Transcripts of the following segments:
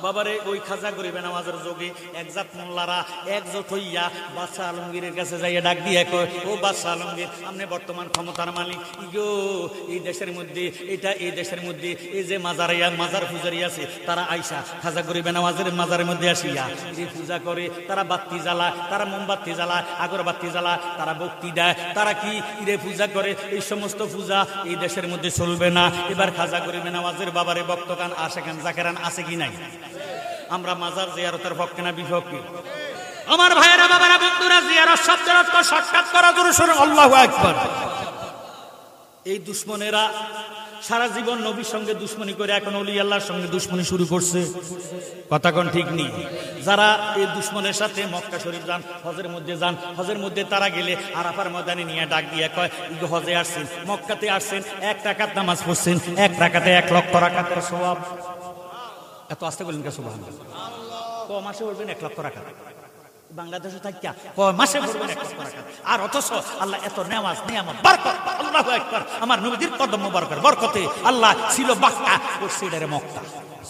বাবারে ওই খাজা গরিবে নামাজের যোগে একজাত মোল্লারা একজোট হইয়া বাদশাহ আলমগীরের কাছে যাইয়া ডাক দিয়ে কয়, ও বাদশাহ আলমগীর, আপনি বর্তমান ক্ষমতার মালিক, ইগো এই দেশের মধ্যে এই দেশের মধ্যে এই যে মাজার পূজারি আছে তারা আইসা খাজা গরিবে নামাজের মাজারের মধ্যে আসিয়া যে পূজা করে, তারা বাতি জ্বালায়, তারা মোমবাতি জ্বালায়, আগরবাতি জ্বালায়, তারা ভক্তি দেয়, তারা কি ইরে পূজা করে। এই সমস্ত পূজা এই দেশের মধ্যে চলবে না। এবার খাজা গরিবে নামাজের বাবারে বক্তকান আশেকান জাকেরান আছে কি নাই? আমরা মাজার জিয়ারতের পক্ষে না বিপক্ষে? আমার ভাইয়েরা, বাবারা, বন্ধুরা, জিয়ারত শব্দের অর্থ সাক্ষাৎ করা জোরে সোরে আল্লাহু আকবার। এই দুশমনেরা সারা জীবন নবীর সঙ্গে দুশ্মনী করে এখন ওলি আল্লাহর সঙ্গে দুশ্মনী শুরু করছে। কথা কোন ঠিক নেই? যারা এই দুশ্মনের সাথে মক্কা শরীফ যান, হজের মধ্যে যান, হজের মধ্যে তারা গেলে আরাফার ময়দানে নিয়ে ডাক দিয়ে কয়, হজে আসছেন, মক্কাতে আসছেন, 1 রাকাত নামাজ পড়ছেন, 1 রাকাতে 1 লক্ষ রাকাতের সওয়াব। এত আস্তে বললেন কে? সুবহানাল্লাহ। ক মাসে পড়বেন 1 লক্ষ রাকাত? বাংলাদেশে থাকিয়া ক মাসে পড়বেন 1 লক্ষ রাকাত? আর অথচ আল্লাহ এত নেওয়াজ নিয়ামত বরকত, আল্লাহু আকবার, আমার নবীর কদম মোবারকের বরকতে আল্লাহ ছিল বাক্কা করছে এটারে মক্কা।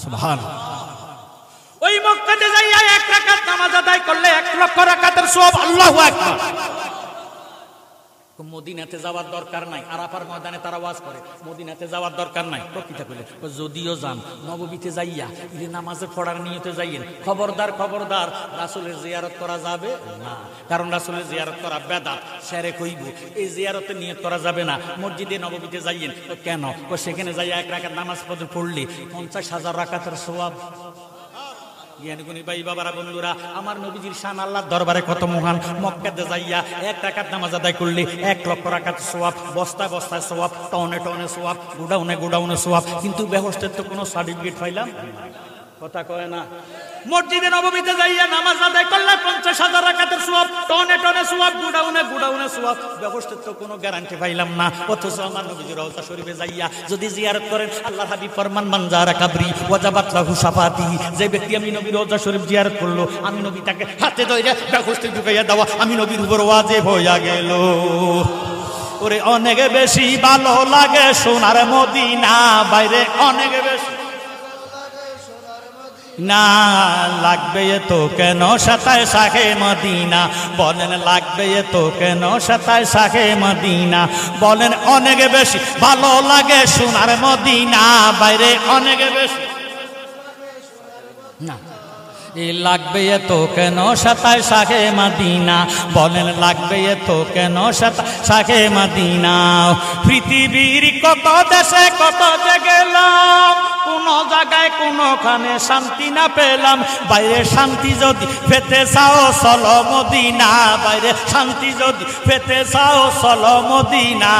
সুবহানাল্লাহ। ওই মক্কাতে যাইয়া 1 রাকাত নামাজ আদায় করলে 1 লক্ষ রাকাতের সওয়াব। আল্লাহু আকবার। মদিনাতে যাওয়ার দরকার নাই। আরাফার ময়দানে তারা ওয়াজ করে, মদিনাতে যাওয়ার দরকার নাই। প্রকৃতা কইলে যদিও যান, নববীতে যাইয়া এই নামাজে পড়ার নিয়তে যাইয়েন, খবরদার খবরদার রাসূলের জিয়ারত করা যাবে না। কারণ রাসূলের জিয়ারত করা বেদাত, শিরক হইব। এই জিয়ারতের নিয়ত করা যাবে না। মসজিদে নববীতে যাইয়েন। তো কেন? সেখানে যাইয়া 1 রাকাত নামাজ পড়লে 50,000 রাকাতের সওয়াব। জ্ঞানীগুণী ভাই বাবারা, বন্ধুরা, আমার নবীজির শান আল্লাহর দরবারে কত মহান। মক্কাতে যাইয়া 1 রাকাত নামাজ আদায় করলে 1 লক্ষ রাকাত সওয়াব, বস্তায় বস্তায় সওয়াব, টনে টনে সওয়াব, গোডাউনে গোডাউনে সওয়াব। কিন্তু বেহেশতের তো কোনো সার্টিফিকেট পাইলাম। কথা কয় না? মসজিদে নববীতে যাইয়া নামাজ আদায় করলে 50,000 রাকাতের সওয়াব, টনে টনে সওয়াব, গোডাউনে গোডাউনে সওয়াব। বেহেশতের তো কোনো গ্যারান্টি পাইলাম না। অথচ আমার নবীজির রওজা শরীফে যাইয়া যদি জিয়ারত করেন, আল্লাহর হাবিব ফরমান, মান যারা কাবরি ওয়াজাবাত লাহু শাফাতি। যে ব্যক্তি আমি নবীর রওজা শরীফ জিয়ারত করলো, আমি নবী তাকে হাতে ধরে বেহেশতে ঢুকাইয়া দেওয়া আমি নবীর উপর ওয়াজিব হইয়া গেল। ওরে অনেক বেশি ভালো লাগে সোনার মদিনা, বাইরে অনেক বেশি না লাগবে তো কেন সাতায় শাহে মদিনা। বলেন লাগবে তো কেন সাতায় শাহে মদিনা। বলেন অনেক বেশি ভালো লাগে সোনার মদিনা, বাইরে অনেক বেশি না লাগবে তো কেন সাতায় শাহে মদিনা। বলেন লাগবে তো কেন সাতায় শাহে মদিনা। পৃথিবীর কত দেশে কত যে গেলাম, কোন জায়গায় কোনখানে শান্তি না পেলাম। বাইরে শান্তি যদি পেতে চাও চলো মদিনা, বাইরে শান্তি যদি পেতে চাও চলো মদিনা।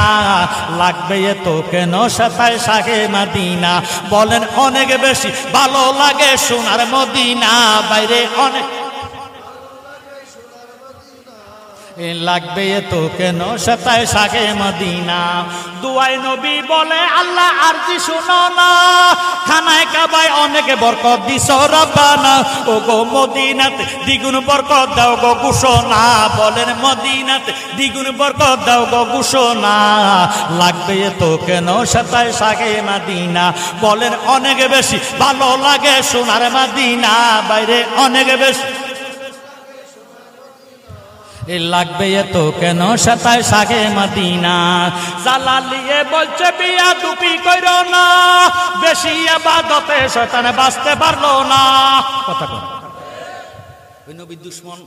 লাগবে তো কেন সাতায় শাহে মদিনা। বলেন অনেক বেশি ভালো লাগে সোনার মদিনা, বাইরে অনেক লাগবে তো কেন সাতায় শাহে মদিনা। দুয়াই নবী বলে আল্লাহ আরজি শুনো না, খানায় কাবায় অনেক বরকত দিছ রব্বানা। ও গো মদিনাতে দ্বিগুণ বরকত দাও গো ঘোষণা। বলেন মদিনাতে দ্বিগুণ বরকত দাও গো ঘোষণা। লাগবে তো কেন সাতায় শাহে মদিনা। বলেন অনেক বেশি ভালো লাগে সোনার মদিনা, বাইরে অনেক বেশি লাগবে তো কেন সাতায় শাহে মদিনা। জালালিয়ে বলছে বিয়া দুপি কইরো না, বেশি ইবাদতে শয়তান বাঁচতে পারলো না। কথা কয় ওই নবীর দুশমন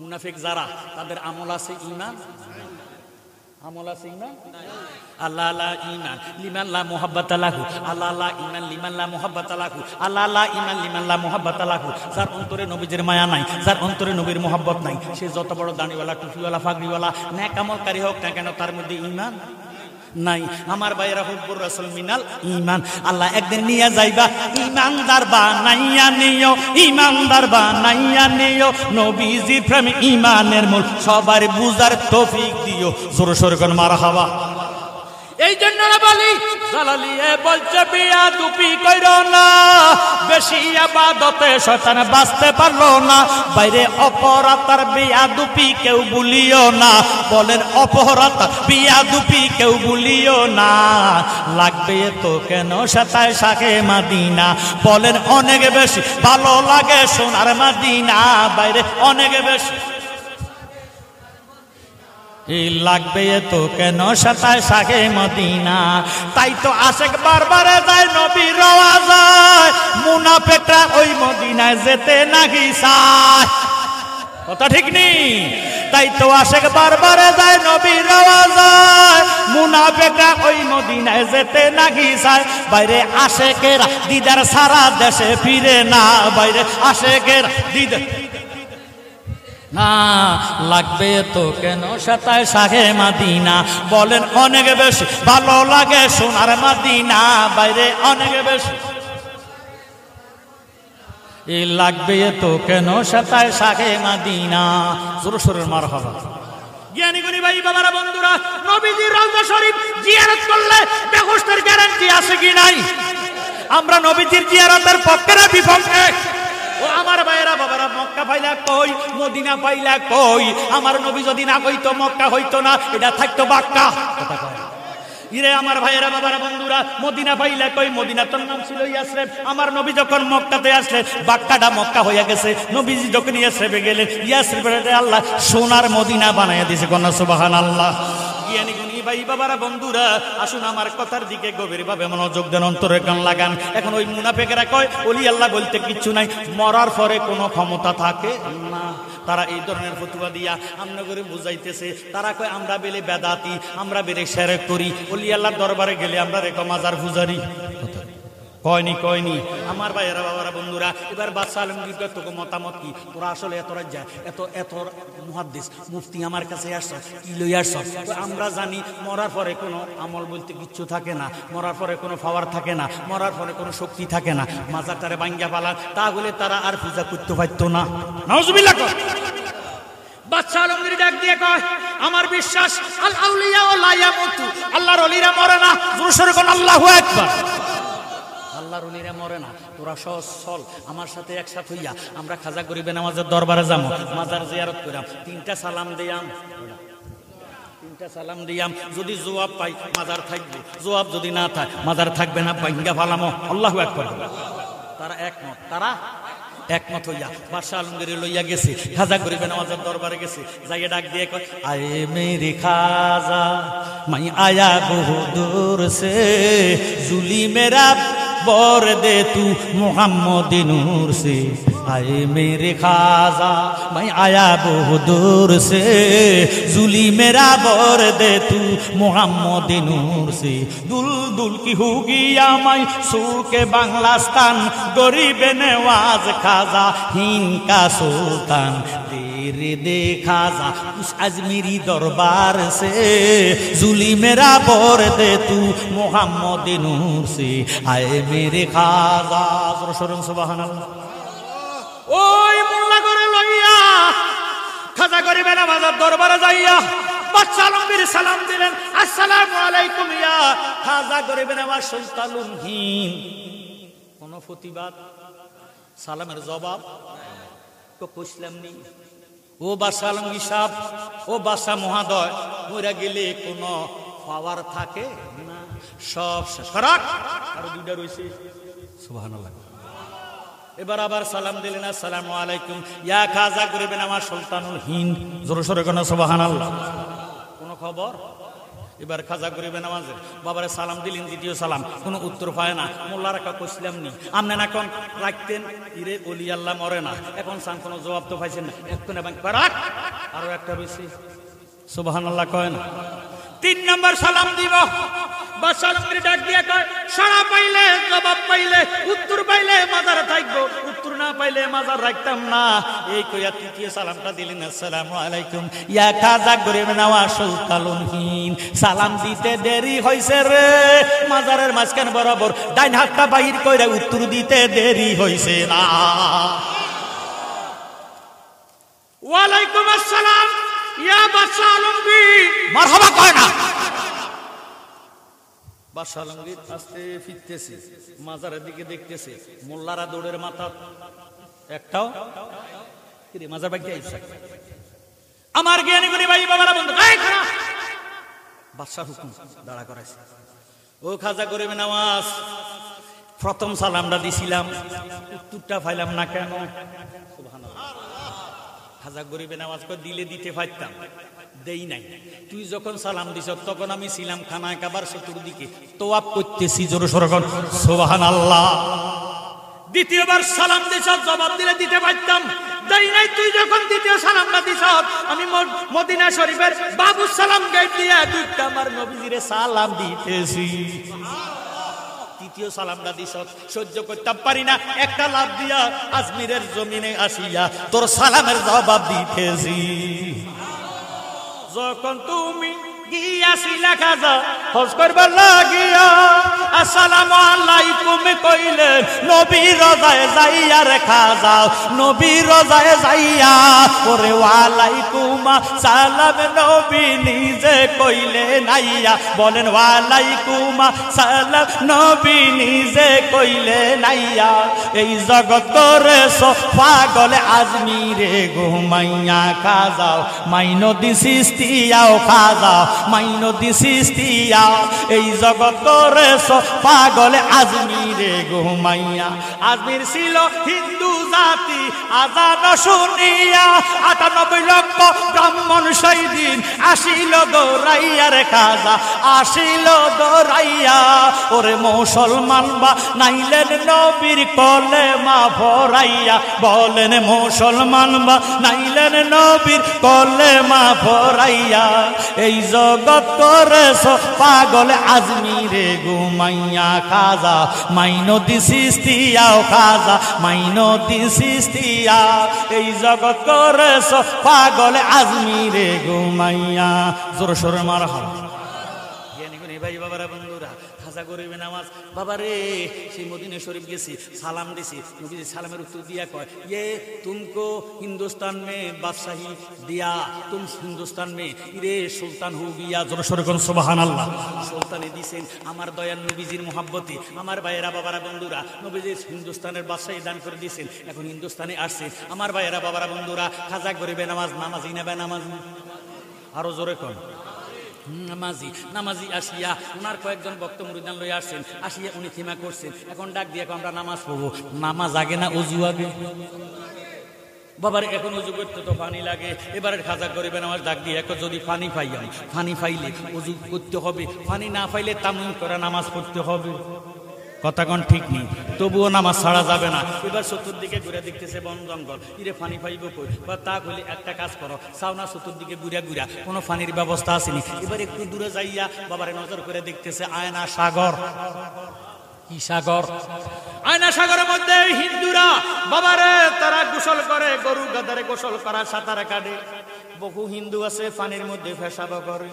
মুনাফিক যারা, তাদের আমল আছে ঈমান, আমল আছে ঈমান। আল্লাহ লা ঈমান লিমান লা মুহাব্বাতা লাহু, আল্লাহ লা ঈমান লিমান লা মুহাব্বাতা লাহু, আল্লাহ লা ঈমান লিমান লা মুহাব্বাতা লাহু। যার অন্তরে নবীজির মায়া নাই, যার অন্তরে নবীর মুহাব্বত নাই, সে যত বড় দাড়িওয়ালা, টুপিওয়ালা, ফাগড়িওয়ালা, নেক আমলকারী হোক না কেন, তার মধ্যে ঈমান নাই। আমার ভাইয়েরা, হুব্বুর রাসূল মিনাল ঈমান। আল্লাহ একদিন নিয়ে যাইবা, ঈমানদার বানাইয়া নিও, ঈমানদার বানাইয়া নিও। নবীজির প্রেম ঈমানের মূল, সবার বুঝার তৌফিক দিও। জোরে সোরে কোন মারহাবা। এই জন্য বলি জালালিয়ে বলছে বিয়া দুপি কইরো না, বেশি ইবাদতে শয়তান বাঁচতে পারলো না। বাইরে অপরাধ আর বিয়া দুপি কেউ ভুলিও না, বলেন অপরাধ বিয়া দুপি কেউ ভুলিও না। লাগবে তো কেন সাতায় শাকে মাদিনা, বলেন অনেক বেশি ভালো লাগে সোনার মাদিনা। বাইরে অনেক বেশি লাগবে তো কেন সাতায় শাকে মদিনা। তাই তো আশেক বারবারে যায় নবীর রওয়াজায়, মুনাফিকরা ওই মদিনায় যেতে নাকি চায়, কথা ঠিক নেই? তাই তো আশেক বারবারে যায় নবীর রওয়াজায়, মুনাফিকরা ওই মদিনায় যেতে নাকি চায়। বাইরে আশেকেরা দিদার সারা দেশে ফিরে না, বাইরে আশেকেরা দিদার না। লাগবে তো কেন সাতায় শাহে মাদিনা, বলেন অনেক বেশি ভালো লাগে সোনার মাদিনা। বাইরে অনেক বেশি লাগবে তো কেন সাতায় শাহে মাদিনা। জোরে সোরে মারহাবা। জ্ঞানী গুণী ভাই বাবারা বন্ধুরা, নবীজির রওজা শরীফ জিয়ারত করলে বেহুশদের গ্যারান্টি আছে কি নাই? আমরা নবীজির জিয়ারতের পক্ষে না বিপক্ষে? ও আমার ভাইয়েরা বাবারা, মক্কা পাইলা কই, মদিনা পাইলা কই? আমার নবী যদি না কইতো মক্কা হইতো না, এটা থাকতো বাক্কা। ইরে আমার ভাইয়েরা বাবারা বন্ধুরা, মদিনা পাইলা কই? মদিনার নাম ছিল ইয়াসরিব। আমার নবী যখন মক্কাতে আসলেন, বাক্কাটা মক্কা হইয়া গেছে। নবীজি যখন ইয়াসরিবে গেলেন, ইয়াসরিবে আল্লাহ সোনার মদিনা বানাইয়া দিয়েছে। কন্যা সুবহানাল্লাহ। জ্ঞানী গুণী ভাই বাবারা বন্ধুরা, আসুন আমার কথার দিকে গভীরভাবে মনোযোগ দেন, অন্তরে কান লাগান। এখন ওই মুনাফিকেরা কয় ওলি আল্লাহ বলতে কিচ্ছু নাই, মরার পরে কোনো ক্ষমতা থাকে না। তারা এই ধরনের ফতুয়া দিয়া আমরা করে বুঝাইতেছে। তারা কয় আমরা বেলে বেদাতি, আমরা বেলে শিরক করি, ওলি আল্লাহর দরবারে গেলে আমরা রেখো মাজার পূজারি। কয়নি কয়নি আমার ভাইয়েরা বাবারা বন্ধুরা। এবার বাদশা আলমগীর তোকে মতামত কি? তোরা আসলে এত রাজ্যা এত এত মুহাদ্দিস মুফতি আমার কাছে আসছ, কি লই আসছ? আমরা জানি মরার পরে কোনো আমল বলতে কিচ্ছু থাকে না, মরার পরে কোনো পাওয়ার থাকে না, মরার পরে কোনো শক্তি থাকে না। মাজারটারে ভাঙ্গা পালান, তাহলে তারা আর পূজা করতে পারতো না। নাউজুবিল্লাহ। বাদশা আলমগীর ডাক দিয়ে কয় আমার বিশ্বাস আল আউলিয়া লা ইয়ামুতু, আল্লাহর ওলিরা মরে না। জোরে সোরে কোন আল্লাহু আকবার। আল্লাহর ওলিরা মরে না। তোরা সহজ চল আমার সাথে একসাথে হইয়া আমরা খাজা গরিবে নামাজের দরবারে যাবো, মাজার জিয়ারত করাম, তিনটা সালাম দিয়াম, তিনটা সালাম দিয়াম। যদি জবাব পাই মাজার থাকবে, জবাব যদি না থাকে মাজার থাকবে না, ভাঙ্গা ফালামো। আল্লাহু আকবার। তারা একমত, তারা একমত হইয়া বাদশা আলমগীর লইয়া গেছে, খাজা গরিবে নামাজের দরবারে গেছে। যাইয়া ডাক দিয়ে কয় আয়ে মেরে খাজা মাই আয়া বহু দূর সে, জুলি মেরা बर दे तू मोहम्मद नूर से। आए मेरे खाजा मैं आया बहुत दूर से, जुली मेरा बर दे तू मोहम्मद नूर से। दुल दुल की होगी या मैं सुर के बांग्लास्तान, गरीब नवाज खाजा हिंद का सुल्तान। तेरे दे खाजा उस अजमेरी दरबार से, जुली मेरा बर दे तू मोहम्मद नूर से। आए मेरे खाजा। सुबहानाल्लाह। ওই মোল্লা করে লইয়া খাজা গরিবে নামাজের দরবারে যাইয়া বাদশা আলমগীর সালাম দিলেন, আসসালামু আলাইকুম ইয়া খাজা গরিবে নামাজ সুলতানুল হিন্দ। কোন প্রতিবাদ, সালামের জবাব তো কইছিলাম নি। ও বাদশা আলমগীর সাহেব, ও বাদশা মহোদয়, মরে গেলে কোন পাওয়ার থাকে না, সব শেষ। আরো দুইটা রইছে। সুবহানাল্লাহ। এবার আবার সালাম দিলেন, আসসালামু আলাইকুম ইয়া খাজা গরিবে নামাজ সুলতানুল হিন্দ। জোরে সোরে কোন সুবহানাল্লাহ। কোন খবর? এবার খাজা গরিবে নামাজের বাবারে সালাম দিলেন, দ্বিতীয় সালাম, কোনো উত্তর পায় না। মোল্লা রাখা কইছিলাম নি আপনি না এখন রাখতেন, ইরে ওলি আল্লাহ মরে না, এখন সান কোনো জবাব তো পাইছেন না, একটু না আরো একটা বেশি। সুবহানাল্লাহ কয় না। তিন নম্বর সালাম দিব, বাদশা আলমগীর ডাক দিয়ে কয় সাড়া পাইলে, জবাব পাইলে, উত্তর পাইলে মাজার থাকবো, উত্তর না পাইলে মাজার রাখতাম না। এই কইয়া তৃতীয় সালামটা দিলেন, আসসালামু আলাইকুম ইয়া খাজা গরিবে নাওয়াজ সুলতানুল হিন্দ। সালাম দিতে দেরি হইছে রে, মাজারের মাঝখান বরাবর ডাইন হাতটা বাহির কইরা উত্তর দিতে দেরি হইছে না। ওয়ালাইকুম আসসালাম ইয়া বাদশা আলমগীর। মারহাবা কয় না। বাদশা আলমগীর আস্তে ফিরতেছে, মাজারের দিকে দেখতেছে, মোল্লারা দৌড়ের মাথা একটাও মাজার বাকি আমার জ্ঞানী করি ভাই বাবারা বন্ধু বাদশার হুকুম দাঁড়া করাইছে। ও খাজা গরিবে নওয়াজ, প্রথম সালামটা দিছিলাম, উত্তরটা পাইলাম না কেন? খাজা গরিবে নওয়াজ দিলে দিতে পারতাম, দেই নাই। তুই যখন সালাম দিছ তখন আমি ছিলাম খানায় কাবার চতুর্দিকে তোয়াব করতেছি, জোরে সোরে কর সুবহানাল্লাহ। দ্বিতীয়বার সালাম দিছ, জবাব দিলে দিতে পারতাম, দেই নাই। তুই যখন দ্বিতীয় সালামটা দিছ আমি মদিনা শরীফের বাবু সালাম গেট দিয়ে দুইটা আমার নবীজিরে সালাম দিতেছি। তৃতীয় সালামটা দিছ, সহ্য করতে পারি না, একটা লাভ দিয়া আজমিরের জমিনে আসিয়া তোর সালামের জবাব দিতেছি। যখন তুমি গিয়াছিলা খাজা হজ করবার লাগিয়া আসসালামু আলাইকুম কইলেন, নবী রোজায় যাইয়া রে খাজা, নবী রোজায় যাইয়া ওরে ওয়ালাইকুম সালাম নবী নিজে কইলেন আইয়া, বলেন ওয়ালাইকুম সালাম নবী নিজে কইলেন আইয়া। এই জগৎ করে পাগলে আজমিরে ঘুমাইয়া খাজা, মাইনদি সিস্তিয়াও খাজা, মাইনদি সিস্তিয়া। এই জগৎ করে পাগলে আজমিরে ঘুমাইয়া। আজমির ছিল হিন্দু জাতি, আজান শুনিয়া ৯৮ লক্ষ ব্রাহ্মণ সেই দিন আসিল দৌড়াইয়া রে খাজা, আসিল দৌড়াইয়া। ওরে মুসলমান বা নাইলেন নবীর কলেমা ভরাইয়া, বলেন মুসলমান বা নাইলেন নবীর কলেমা ভরাইয়া। এই জগৎ করেছ পাগল আজমিরে ঘুমাইয়া খাজা, মাইনদি সিস্তিয়াও খাজা, মাইনদি সিস্তিয়া। এই জগৎ করেছ পাগল আজমিরে ঘুমাইয়া। জোর সোরে মারা হয় ভাই বাবারা বন্ধুরা। খাজা গরিবে নওয়াজ বাবারে সেই মদিনা শরীফ গেছি, সালাম দিছি, নবীজি সালামের উত্তর দিয়া কয়, ये तुमको हिंदुस्तान में बादशाही दिया, तुम हिंदुस्तान में इरे सुल्तान हो गया। জোরে সোরে কোন সুবহানাল্লাহ। সুলতানে দিছেন আমার দয়াল নবীজির মহব্বতে। আমার ভাইয়েরা বাবারা বন্ধুরা, নবীজি হিন্দুস্তানের বাদশাহী দান করে দিয়েছেন, এখন হিন্দুস্তানে আসছে। আমার ভাইয়েরা বাবারা বন্ধুরা, খাজা গরিবে নওয়াজ নামাজি না বেনামাজি? আরো জোরে কোন নামাজি। নামাজি আসিয়া ওনার কয়েকজন বক্ত মুরিদান লইয়া আসছেন, আসিয়া উনি থিমা করছেন। এখন ডাক দিয়ে আমরা নামাজ পড়বো। নামাজ আগে না অজু আগে? বাবার এখন উজু করতে তো পানি লাগে। এবারে খাজা গরিবে নওয়াজ ডাক দিয়ে যদি পানি পাই, আমি পানি পাইলে উজু করতে হবে, পানি না পাইলে তামিম করে নামাজ পড়তে হবে। কথা কোন ঠিক নেই, তবুও নামাজ ছাড়া যাবে না। এবার চতুর্দিকে ঘুরে দেখতেছে বন জঙ্গল, ইরে ফানি পাইব কই? বা তা কইলে একটা কাজ করো, চাওনা চতুর্দিকে ঘুরা ঘুরা কোনো ফানির ব্যবস্থা আসেনি। এবার একটু দূরে যাইয়া বাবারে নজর করে দেখতেছে আয়না সাগর। কি সাগর? আয়না সাগরের মধ্যে হিন্দুরা বাবারে তারা গোসল করে, গরু গাদারে গোসল করা, সাঁতার কাটে। বহু হিন্দু আছে পানির মধ্যে পেশাব করে।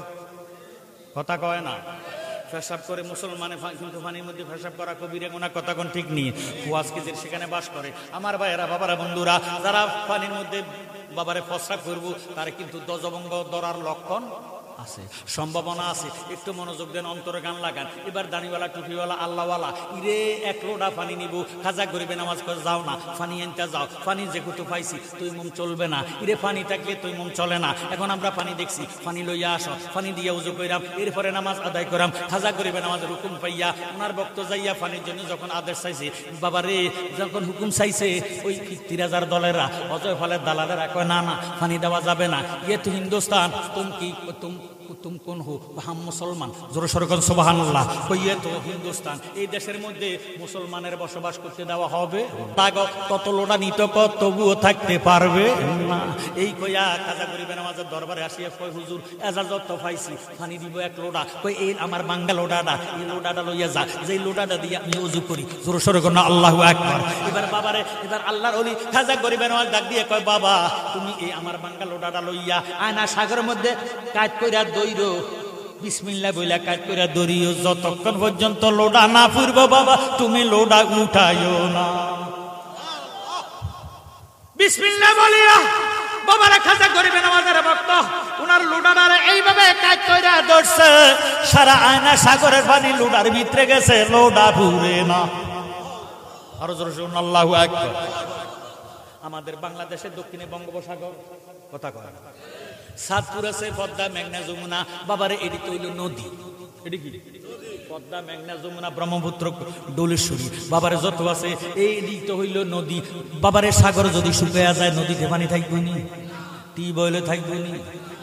কথা কয় না, পেশাব করে মুসলমানে কিন্তু পানির মধ্যে পেশাব করা কবিরা গুনাহ। কথা কোন ঠিক নেই। ওয়াজ কিজের সেখানে বাস করে। আমার ভাইয়েরা বাবারা বন্ধুরা, যারা পানির মধ্যে বাবারে প্রস্রাব করবো তার কিন্তু ধ্বজভঙ্গ ধরার লক্ষণ আছে, সম্ভাবনা আছে। একটু মনোযোগ দেন, অন্তরে গান লাগান। এবার দাড়িওয়ালা টুপিওয়ালা আল্লাহওয়ালা ইরে এক লোটা পানি নিব। খাজা গরিবে নওয়াজ করে যাও না, পানি আনতে যাও। পানি যেহেতু পাইছি তুই মুম চলবে না, ইরে পানি থাকলে তুই মুম চলে না। এখন আমরা পানি দেখছি, পানি লইয়া আসো, পানি দিয়ে উজু কইরাম, এরপরে নামাজ আদায় করাম। খাজা গরিবে নওয়াজের হুকুম পাইয়া ওনার বক্ত যাইয়া পানির জন্য যখন আদেশ চাইছে, বাবারে যখন হুকুম চাইছে, ওই ৩০০০ দলেরা অজয় ফলের দালালেরা কয় না না পানি দেওয়া যাবে না, ইয়ে তো হিন্দুস্তান, তুম কোন হো? হাম মুসলমান। জোরে সোরে কোন সুবহানাল্লাহ। কইয়ে তো হিন্দুস্তান, এই দেশের মধ্যে মুসলমানের বসবাস করতে দেওয়া হবে? কত লোটা নিত তবুও থাকতে পারবে না। এই কইয়া খাজা গরিবে নওয়াজের দরবারে আসিয়া কই, হুজুর এজাজত তো পাইছি, পানি দিব এক লোটা। কই এই আমার বাঙ্গা লোটাটা, এই লোটাটা লইয়া যা, যেই লোটাটা দিয়ে আমি ওযু করি। জোরে সোরে কোন আল্লাহু আকবার। এবার বাবারে, এবার আল্লাহর ওলি খাজা গরিবে নওয়াজ ডাক দিয়ে কয়, বাবা তুমি এই আমার বাঙ্গা লোটাটা লইয়া আয়না সাগরের মধ্যে কাজ কইরা দইরো, বিসমিল্লাহ বইলা কাজ কইরা দরিও। যতক্ষণ পর্যন্ত লোডা না ফুরবো বাবা তুমি লোডা উঠাইও না। বিসমিল্লাহ বলিয়া বাবারা খাজা গরিবে নামাজের ভক্ত উনার লোডারে এইভাবে কাজ কইরা ধরছে সারা আয়না সাগরের পানি লোডার ভিতরে গেছে লোডা পুরে না আর জোরে শুনুন আল্লাহু আকবার আমাদের বাংলাদেশের দক্ষিণে বঙ্গোপসাগর কথা কয় সাতপুর আছে পদ্মা মেঘনা যমুনা বাবারে এটি তো হইল নদী এটি কি পদ্মা মেঘনা যমুনা ব্রহ্মপুত্র ডোলেশ্বরী বাবারে যত আছে এই দিক তো হইল নদী বাবারে সাগর যদি শুকাইয়া যায় নদীতে পানি থাকবে নি টিউবওয়েলে থাকবে নি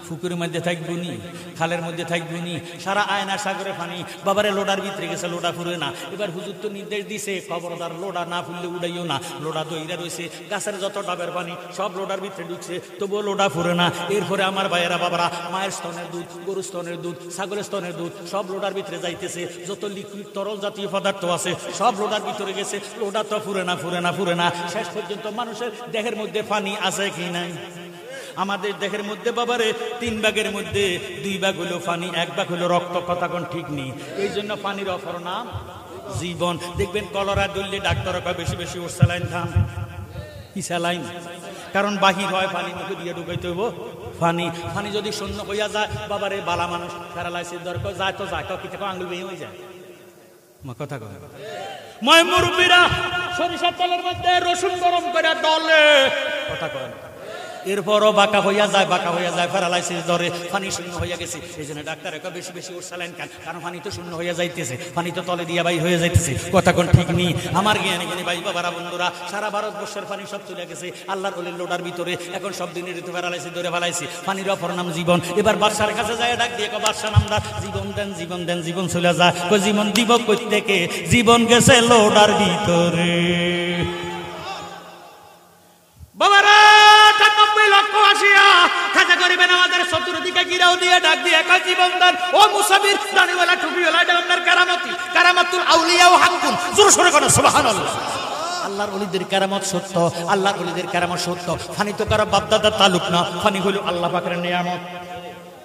পুকুরের মধ্যে থাকবে নি খালের মধ্যে থাকবে নি সারা আয়না সাগরে পানি বাবারে লোডার ভিতরে গেছে লোডা ফুরে না এবার হুজুর তো নির্দেশ দিছে খবরদার লোডা না ফুললে উড়াইও না লোডা দইরা রয়েছে গাছের যত ডাবের পানি সব লোডার ভিতরে ঢুকছে তবুও লোডা ফুরে না এরপরে আমার ভাইয়েরা বাবারা মায়ের স্তনের দুধ গরুর স্তনের দুধ ছাগলের স্তনের দুধ সব লোডার ভিতরে যাইতেছে যত লিকুইড তরল জাতীয় পদার্থ আছে সব লোডার ভিতরে গেছে লোডা তো ফুরে না ফুরে না ফুরে না শেষ পর্যন্ত মানুষের দেহের মধ্যে পানি আছে কি নাই আমাদের দেহের মধ্যে বাবারে 3 ভাগের মধ্যে 2 ভাগ হলো পানি 1 ভাগ হলো রক্ত কথা কোন ঠিক নেই এই জন্য পানির অপর নাম জীবন দেখবেন কলেরা ধরলে ডাক্তার কয় বেশি বেশি ওর স্যালাইন খান কি স্যালাইন কারণ বাহির হয় পানি মুখে দিয়ে ঢুকাইতে হইব পানি পানি যদি শূন্য হইয়া যায় বাবারে বালা মানুষ প্যারালাইসিস দরকার যায় তো যায় কি থেকে আঙুল বেয়ে হয়ে যায় মা কথা কয় ময় মুরব্বীরা সরিষার তেলের মধ্যে রসুন গরম করে দলে কথা কয় এরপরও বাঁকা হইয়া যায় প্যারালাইসিস ধরে পানি শূন্য হইয়া গেছে এই জন্য ডাক্তার একটা বেশি বেশি ওর স্যালাইন খান কারণ পানি তো শূন্য হইয়া যাইতেছে পানি তো তলে দিয়া বাই হয়ে যাইতেছে কথা কোন ঠিক নেই আমার জ্ঞানী ভাই বাবারা বন্ধুরা সারা ভারতবর্ষের পানি সব চলে গেছে আল্লাহর ওলির লোডার ভিতরে এখন সব দিনের ঋতু প্যারালাইসিস ধরে ফেলাইছে পানির অপর নাম জীবন এবার বাদশার কাছে যায় ডাক দিয়ে বাদশা নামদার জীবন দেন জীবন চলে যায় জীবন দিব কই থেকে জীবন গেছে লোডার ভিতরে বাবারা 90 লক্ষ আসিয়া খাজা গরিবে নামাজের চতুর্দিকে গিরাও দিয়ে ডাক দিয়ে একা জীবন দেন ও মুসাফির দাড়িওয়ালা টুপিওয়ালা এটা আপনার কারামাতুল আউলিয়া ও হাক্কুন জোরে সোরে কোন সুবহানাল্লাহ আল্লাহর ওলিদের কারামত সত্য আল্লাহর ওলিদের কারামত সত্য ফানি তো কারো বাপদাদা তালুক না ফানি হলো আল্লাহ পাকের নিয়ামত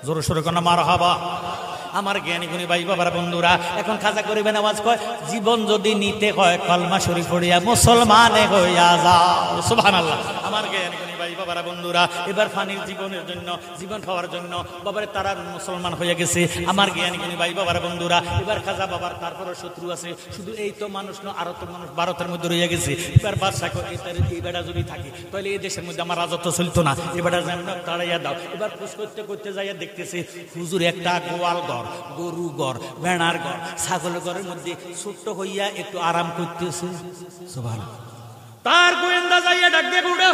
জোরে সোরে কোন মারহাবা আমার জ্ঞানী গুণী ভাই বাবার বন্ধুরা এখন খাজা গরিবে নামাজ কয় জীবন যদি নিতে হয় কলমা শরীফ পড়িয়া মুসলমানে হইয়া যাও সুবহানাল্লাহ আমার জ্ঞানী গুণী ভাই বাবারা বন্ধুরা এবার ফানির জীবনের জন্য জীবন খাওয়ার জন্য বাবারে তারা মুসলমান হয়ে গেছে আমার জ্ঞানী গুণী ভাই বাবারা বন্ধুরা এবার খাজা বাবার তারপরে শত্রু আছে শুধু এই তো মানুষ না আরো তো মানুষ ভারতের মধ্যে রয়ে গেছে এবার বাদশা এই বেটা যদি থাকে তাহলে এই দেশের মধ্যে আমার রাজত্ব চলতো না এ বেটা যেমন তাড়াইয়া দাও এবার খোঁজ করতে যাইয়া দেখতেছে হুজুর একটা গোয়াল ঘর গরু ঘর ভেড়ার ঘর ছাগলের ঘরের মধ্যে ছোট্ট হইয়া একটু আরাম করতেছে সুবহানাল্লাহ তার গোয়েন্দা যাইয়া ডাক দিয়ে উঠে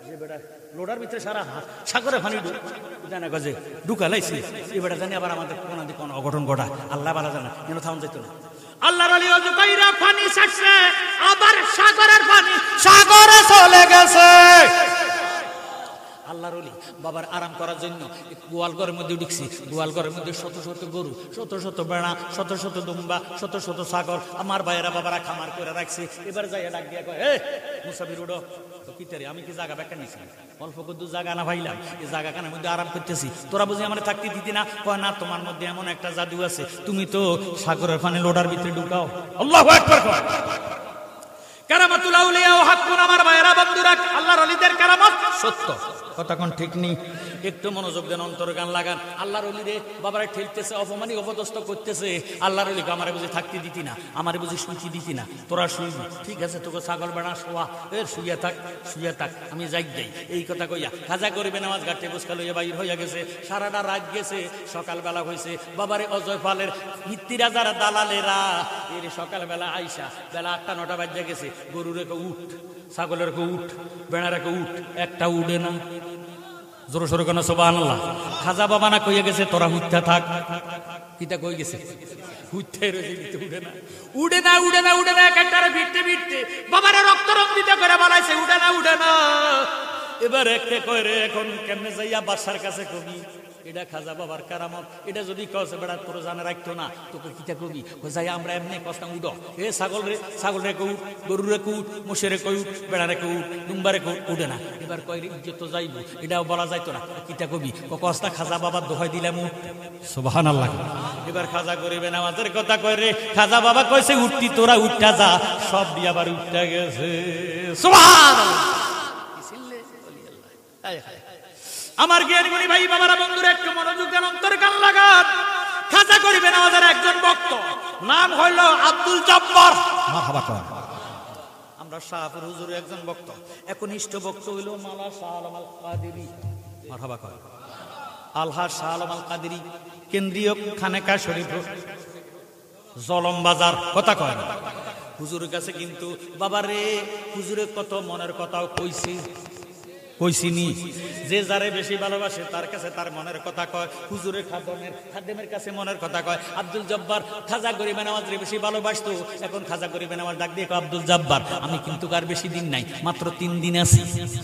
যে বেটা লোডার ভিতরে সারা সাগরে পানি জানা গজে ঢুকা লাইছে এই বেটা জানি আবার আমাদের কোন অঘটন ঘটা আল্লাহ বালা জানা যেন থাম যেত না আল্লাহর ওলি ওযু কইরা পানি ছাড়ছে আবার সাগরের পানি সাগরে চলে গেছে আল্লাহর ওলি বাবার আরাম করার জন্য গোয়াল ঘরের মধ্যে ঢুকছি গোয়াল ঘরের মধ্যে শত শত গরু শত শত বেড়া শত শত দুম্বা শত শত ছাগল আমার ভাইয়েরা বাবারা খামার করে রাখছে এবার যাইয়া ডাক দিয়া কয় মুসাফির উঠো কিতারে আমি কি জায়গা ব্যাখ্যা নিছি অল্প কদ্দু জায়গা না পাইলাম এই জায়গা কানের মধ্যে আরাম করতেছি তোরা বুঝি আমার থাকতে দিতি না কয় না তোমার মধ্যে এমন একটা জাদু আছে তুমি তো সাগরের পানি লোডার ভিতরে ঢুকাও আল্লাহু আকবার কয় কারামাতুল আউলিয়া ও হাক্কুন আমার ভাইয়েরা বন্ধুরা আল্লাহর ওলিদের কারামত সত্য কথা কোন ঠিক নেই একটু মনোযোগ দেন অন্তর গান লাগান আল্লাহর ওলিরে বাবারা ঠেলতেছে অপমানি অপদস্থ করতেছে আল্লাহর ওলিকে আমারে বুঝি থাকতে দিতি না আমারে বুঝি শুইতে দিতি না তোরা শুইবি ঠিক আছে তোকে ছাগল বেড়া শোয়া শুয়ে থাক আমি যাই এই কথা কইয়া খাজা গরিবে নামাজ ঘাটে বসকা লইয়া বাইর হইয়া গেছে সারাটা রাত গেছে সকালবেলা হয়েছে বাবারে অজয় পালের মিত্তিরা যারা দালালেরা এর সকালবেলা আইসা বেলা 8-9 বাজে গেছে গরুর রেখে উঠ ছাগলের রেখে উঠ বেড়া রেখে উঠ একটা উঠে না জোরে সোরে কেন সুবহানাল্লাহ খাজা বাবা না কইয়া গেছে তোরা হুইত্যা থাক কিটা কই গেছে হুইত্যা রয়েছে উড়ে না একটারে ভিড়তে বাবারে রক্ত রঞ্জিত করে বলাইছে উড়ে না এবার একটা কইরে এখন কেমনে যাইয়া বাদশার কাছে কবি এটা খাজা বাবার কারামত এটা যদি কসে বেড়া তোর জানা রাখতো না তোকে কিটা কবি যাই আমরা এমনি কস্তাম উঠো ছাগল রে কউট গরু রে কউট মোষে রে কউট বেড়া রে কউট দুম্বা রে কউট উঠে না এবার কইরে ইজ্জত তো যাইব এটাও বলা যাইতো না কিটা কবি কস্তা খাজা বাবার দোহাই দিলাম সুবহানাল্লাহ এবার খাজা গরিবে নামাজের কথা কইরে খাজা বাবা কইছে উঠতি তোরা উঠা যা সব দিয়ে আবার উঠা গেছে সুবহানাল্লাহ আমার জ্ঞানী গুণী ভাই বাবারা বন্ধুরা একটু মনোযোগ দেন, অন্তরে কান লাগান। খাজা গরিবে নওয়াজের একজন ভক্ত, নাম হইল আব্দুল জব্বার। মারহাবা করেন। আমরা শাহপুর হুজুরের একজন ভক্ত, একনিষ্ঠ ভক্ত হইল মাওলানা শাহ আলম আল কাদেরী। মারহাবা করেন। আলহাজ শাহ আলম আল কাদেরী, কেন্দ্রীয় খানেকা শরীফ, জলম বাজার। কথা কয় না হুজুরের কাছে কিন্তু বাবারে হুজুরের কত মনের কথাও কইছিনি। যে যারে বেশি ভালোবাসে তার কাছে তার মনের কথা কয়, হুজুরের খাদেমের কাছে মনের কথা কয়। আব্দুল জব্বার খাজা গরিবে নওয়াজরে বেশি ভালোবাসতো। এখন খাজা গরিবে নওয়াজ ডাক দিয়ে কয়, আব্দুল জব্বার আমি কিন্তু আর বেশি দিন নাই, মাত্র 3 দিন আছি।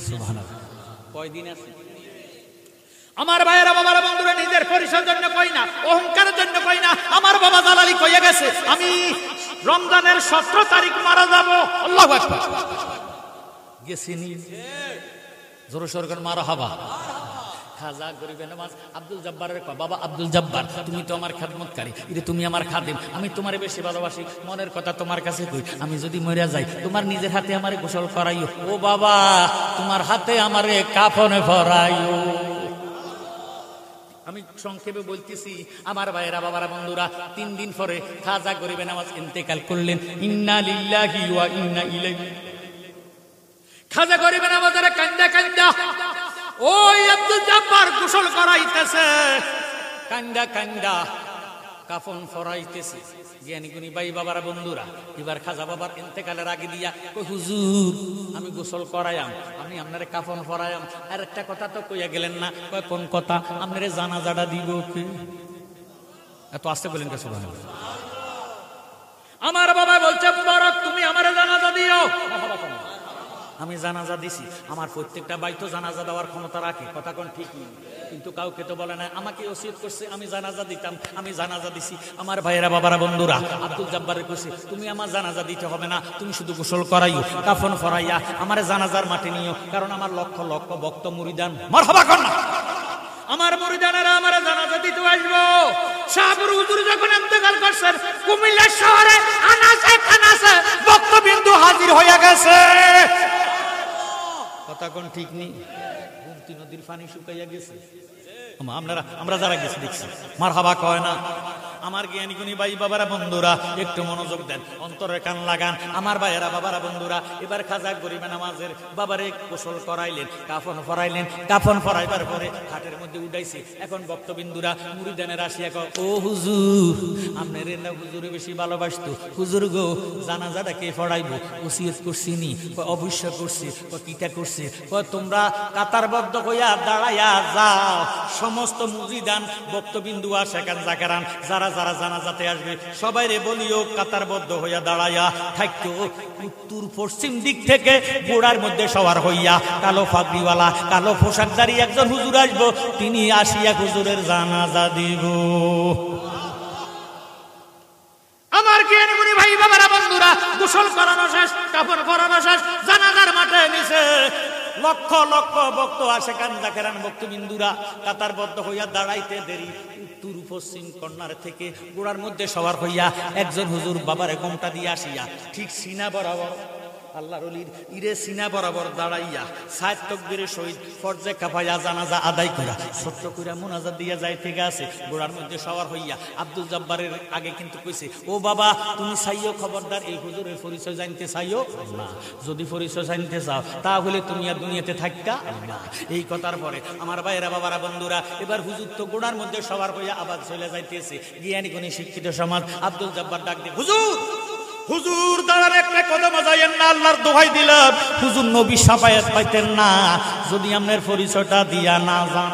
সুবহানাল্লাহ। কয় দিন আছি? আমার ভাইয়েরা বাবারা বন্ধুরা, নিজের পরিচয়ের জন্য কই না, অহংকারের জন্য কই না। আমার বাবা জালালি কইয়া গেছে আমি রমজানের 17 তারিখ মারা যাব। আল্লাহু আকবার। গেছিনি জোরে সরকার মারহাবা। খাজা গরিবে নওয়াজ আব্দুল জব্বারের কয়, বাবা আব্দুল জব্বার তুমি তো আমার খেদমতকারী, তুমি আমার খাদেম, আমি তোমারে বেশি ভালোবাসি, মনের কথা তোমার কাছে কই। আমি যদি মরিয়া যাই তোমার নিজের হাতে আমারে গোসল করাইও। ও বাবা তোমার হাতে আমারে কাফনে ভরাইও। আমি সংক্ষেপে বলতেছি আমার ভাইয়েরা বাবারা বন্ধুরা, 3 দিন পরে খাজা গরিবে নওয়াজ ইন্তেকাল করলেন। ইন্না লিল্লাহি ওয়া ইন্না ইলাইহি। খাজা গরিবে নওয়াজের কান্দা কান্দা ওই আব্দুল জব্বার গোসল করাইতেছে, কান্দা কান্দা কাফন ফরাইতেছে। জ্ঞানী গুণী ভাই বাবারা বন্ধুরা, এবার খাজা বাবার ইন্তেকালের আগে দিয়া কই, হুজুর আমি গোসল করায়াম, আমি আপনারে কাফন ফরায়াম, আর একটা কথা তো কইয়া গেলেন না। কয় কোন কথা? আপনারে জানাজাটা দিব কি? এত আস্তে বলেন কে? সুবহানাল্লাহ। আমার বাবা বলছে, মুবারক তুমি আমারে জানাজা দিও। আমি জানাজা দিছি, আমার প্রত্যেকটা ভাই তো জানাজা দেওয়ার ক্ষমতা রাখে, কথা কোন ঠিক নেই, কিন্তু কাউকে তো বলে না। আমাকে ওসিয়ত করছে আমি জানাজা দিতাম, আমি জানাজা দিছি। আমার ভাইয়েরা বাবারা বন্ধুরা, আব্দুল জব্বারের কইছে তুমি আমার জানাজা দিতে হবে না, তুমি শুধু গোসল করাইও, কাফন ফরাইয়া আমারে জানাজার মাঠে নিও, কারণ আমার লক্ষ লক্ষ ভক্ত মুরিদান। মারহাবা কর না। আমার মুরিদানেরা আমার জানাজা দিতে আসবো। শাহপুর হুজুর যখন ইন্তেকাল করছেন, কুমিল্লা শহরে আনাসে কানাসে ভক্তবিন্দু হাজির হয়ে গেছে। কথা কোন ঠিক নেই? গুমতি নদীর পানি শুকাইয়া গেছে। আমরা যারা গেছি দেখছি। মারহাবা কয় না। আমার জ্ঞানী গুণী ভাই বাবারা বন্ধুরা একটু মনোযোগ দেন, অন্তরের কান লাগান। আমার ভাইয়েরা বাবারা বন্ধুরা, এবার খাজা গরিবে নওয়াজের বাবারে গোসল করাইলেন, কাফন ফরাইলেন। কাফন ফরাইবার পরে হাটের মধ্যে উঠাইছে। এখন ভক্তবিন্দুরা মুরিদানের আসিয়া কয়, ও হুজুর আপনার না হুজুরে বেশি ভালোবাসতো। হুজুর গো জানাজাটা কে ফড়াইবো? ওসিয়ত করছি নি? অবশ্য করছি। কিটা করছে? তোমরা কাতারবদ্ধ হইয়া দাঁড়াইয়া যাও, সমস্ত মুরিদান ভক্তবিন্দু সেখান জাকারান যারা যারা জানাজাতে আসবে সবাই রে বলিও কাতারবদ্ধ হইয়া দাঁড়াইয়া থাকতো। উত্তর পশ্চিম দিক থেকে গোড়ার মধ্যে সবার হইয়া কালো পাগড়িওয়ালা কালো পোশাকধারী একজন হুজুর আসবো, তিনি আসিয়া হুজুরের জানাজা দিব। আমার জ্ঞানী গুণী ভাই বাবারা বন্ধুরা, গোসল করানো শেষ, কাপড় পরানো শেষ, জানাজার মাঠে নিছে লক্ষ লক্ষ ভক্ত আসে কান জাকেরান ভক্তবিন্দুরা কাতারবদ্ধ হইয়া দাঁড়াইতে দেরি। উত্তর পশ্চিম কর্নার থেকে গোড়ার মধ্যে সবার হইয়া একজন হুজুর বাবারে গোমটা দিয়ে আসিয়া ঠিক সিনা বরাবর আল্লাহর ওলির ইরে সিনা বরাবর দাঁড়াইয়া সাত তাকবীরের সহিত ফরজে কাফায়া জানাজা আদায় করা ছোট্ট কইরা মুনাজাত দিয়া যাইতে গেছে। গোড়ার মধ্যে সবার হইয়া আব্দুল জব্বারের আগে কিন্তু কইছে, ও বাবা তুমি চাইও, খবরদার এই হুজুরের পরিচয় জানতে চাইও না, যদি পরিচয় জানতে চাও তাহলে তুমি আর দুনিয়াতে থাকতা না। এই কথার পরে আমার ভাইয়েরা বাবারা বন্ধুরা, এবার হুজুর তো গোড়ার মধ্যে সবার হইয়া আবার চলে যাইতেছে। জ্ঞানী গুণী শিক্ষিত সমাজ আব্দুল জব্বার ডাক দিয়ে, হুজুর হুজুর দাঁড়ান, একটা কদম যাইয়েন না, আল্লাহর দোহাই দিলাম। হুজুর নবী শাফায়াত পাইতেন না যদি আপনার পরিচয়টা দিয়া না যান।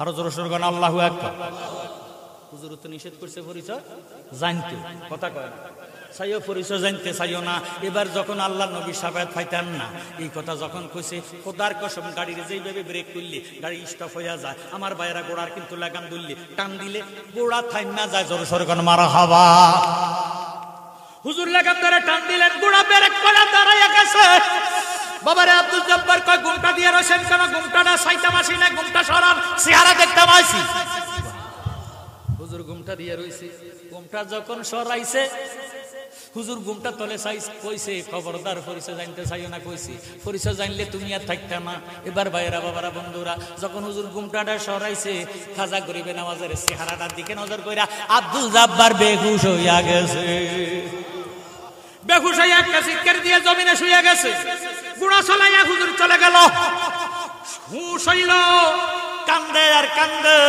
আরো জোরে সোরে বলেন আল্লাহু আকবার। হুজুর তো নিষেধ করছে পরিচয় জানতে, কথা কয় চাইও পরিচয় জানতে চাইও না। এবার যখন আল্লাহ নবী শাফায়াত পাইতেন না এই কথা যখন কইছে, খোদার কসম গাড়ির যেইভাবে ব্রেক করলে গাড়ি স্টপ হইয়া যায়। আমার ভাইয়েরা গোড়ার কিন্তু লাগাম ধরলে টান দিলে গোড়া থাইমা যায়। জোরে সোরে বলেন মারহাবা। হুজুর লাগাম ধরে টান দিলেন, গোড়া ব্রেক করে দাঁড়াইয়া গেছে। বাবারে আব্দুল জব্বার কয়, ঘুমটা দিয়ে রয়েছেন কেন? ঘুমটাটা চাইতাম আসি না, ঘুমটা সরান, চেহারা দেখতাম আইছি। হুজুর ঘুমটা দিয়ে রয়েছে, ঘুমটা যখন সরাইছে হুজুর ঘুমটা তলে চাই কইছে খবরদার পরিচয় জানতে চাইও না, কইছি পরিচয় জানলে তুমি আর থাকতে না। এবার ভাইয়েরা বাবারা বন্ধুরা, যখন হুজুর ঘুমটাটা সরাইছে, খাজা গরিবে নামাজের চেহারাটার দিকে নজর কইরা আব্দুল জাব্বার বেহুশ হইয়া গেছে। বেহুশ হইয়া একটা চিৎকার দিয়ে জমিনে শুয়ে গেছে। গুড়া চলাইয়া হুজুর চলে গেল। হুশ হইল, কান্দে আর কান্দে।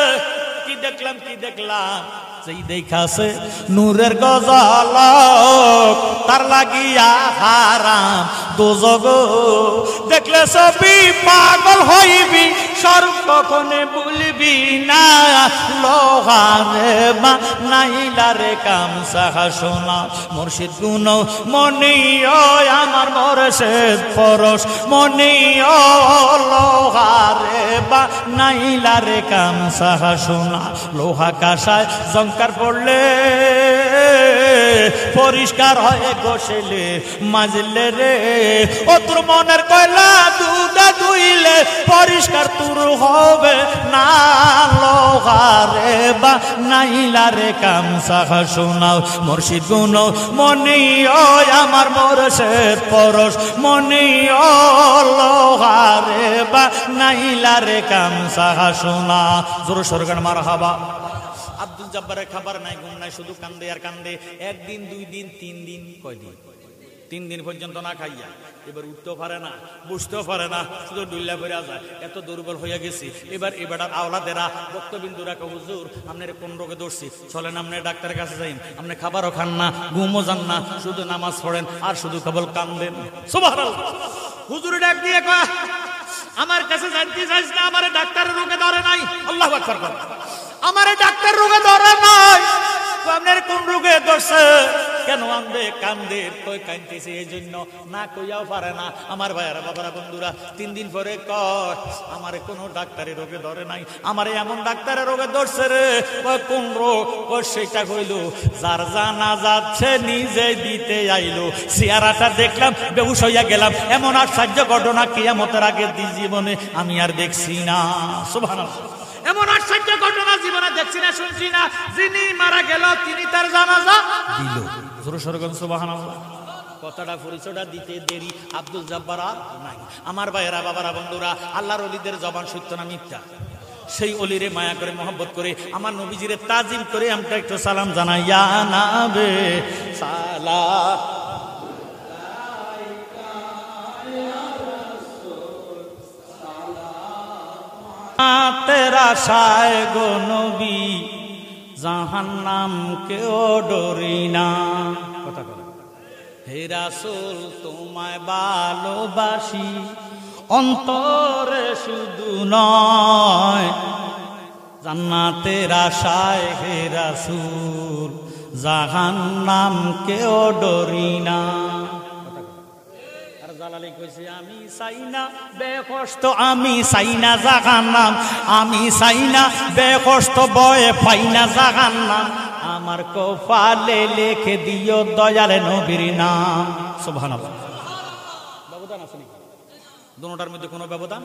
কি দেখলাম কি দেখলাম, যেই দেখাছে নূরের গজালক, তার লাগিয়া হারাম দোজগ। দেখলে সবই পাগল হইবি, সর্বক্ষণে ভুলবি না। লোহারে বা নাইলারে কামসা সোনা, মুর্শিদ গুণ মনি ও আমার মুর্শিদ পরশ মনি ও। লোহারে বা নাইলারে কামসা সোনা, লোহা কাঁসায় জঙ্কার পড়লে পরিষ্কার হয়ে গোসলে মাজলে রে। ও তোর মনের কয়লা দুধে ধুইলে পরিষ্কার তোর হবে না। লোহারে বা নাইলারে কামসা শোনাও, মুর্শিদ গুণ মনি ও আমার মুর্শিদ পরশ মনি ও। লোহারে বা নাইলারে কামসা শোনা। জোর সরকার মারহাবা। আব্দুল জাব্বারের খাবার নাই, ঘুম নাই, শুধু কান্দে আর কান্দে। একদিন, 2 দিন, 3 দিন, কয়দিন? 3 দিন পর্যন্ত না খাইয়া। এবার উঠতেও পারে না, বসতেও পারে না, শুধু ডুল্লা পড়ে যায়। এত দুর্বল হইয়া গেছি। এবার এবার আওলাদেরা বক্তবিন্দুরা হুজুর আপনার কোন রোগে ধরছি, চলেন আপনি ডাক্তারের কাছে যাইন। আপনি খাবারও খান না, ঘুমও যান না, শুধু নামাজ পড়েন আর শুধু কেবল কান্দেন। সুবহানাল্লাহ। হুজুর ডাক দিয়ে কয়, আমার কাছে জানতে চাইছ না আমার ডাক্তারের রোগে ধরে নাই? আল্লাহু আকবার কর। আমার ডাক্তার রোগে ধরে নাই, আপনার কোন রোগে ধরছে? কেন আন্দে কান্দে? কই কাঁদতেছে এই জন্য, না কইয়াও পারে না। আমার ভাইয়ারা বাবারা বন্ধুরা, 3 দিন পরে কয় আমার কোন ডাক্তারের রোগে ধরে নাই, আমার এমন ডাক্তারের রোগে ধরছে রে। কোন রোগ? সেটা কইল যার জানা যাচ্ছে নিজে দিতে আইলো। চেহারাটা দেখলাম, বেহুশ হইয়া গেলাম। এমন আশ্চর্য ঘটনা কিয়ামতের আগের জীবনে আমি আর দেখছি না। সুবহানাল্লাহ। এমন আশ্চর্য ঘটনা জীবনে দেখছি না, শুনছি না। যিনি মারা গেল তিনি তার জানাজা দিল। জোরে সোরে বলেন সুবহানাল্লাহ। কথাটা পরিচয়টা দিতে দেরি, আব্দুল জাব্বার আর নাই। আমার ভাইয়েরা বাবারা বন্ধুরা, আল্লাহর ওলিদের জবান সত্য না মিথ্যা? সেই অলিরে মায়া করে মহব্বত করে আমার নবীজিরে তাজিম করে আমরা একটু সালাম জানাই। ইয়া নাবে সালাম তেরা শায় গো নবী, জাহান্নাম কেও ডরি না। কথা বলে, হে রাসূল তোমায় ভালোবাসি, অন্তরে শুধু নয়, জান্নাতের আশায় হে রাসূল, জাহান্নাম কেও ডরি না। জালালি কইছে আমি চাই না বেকষ্ট, আমি চাই না জাহান্নাম, আমি চাই না বেকষ্ট, বয়ে পাই না জাহান্নাম, আমার কপালে লিখে দিও দয়াল নবীর নাম। সুবহানাল্লাহ। ব্যবধান আছে নাকি? দুটোটার মধ্যে কোনো ব্যবধান?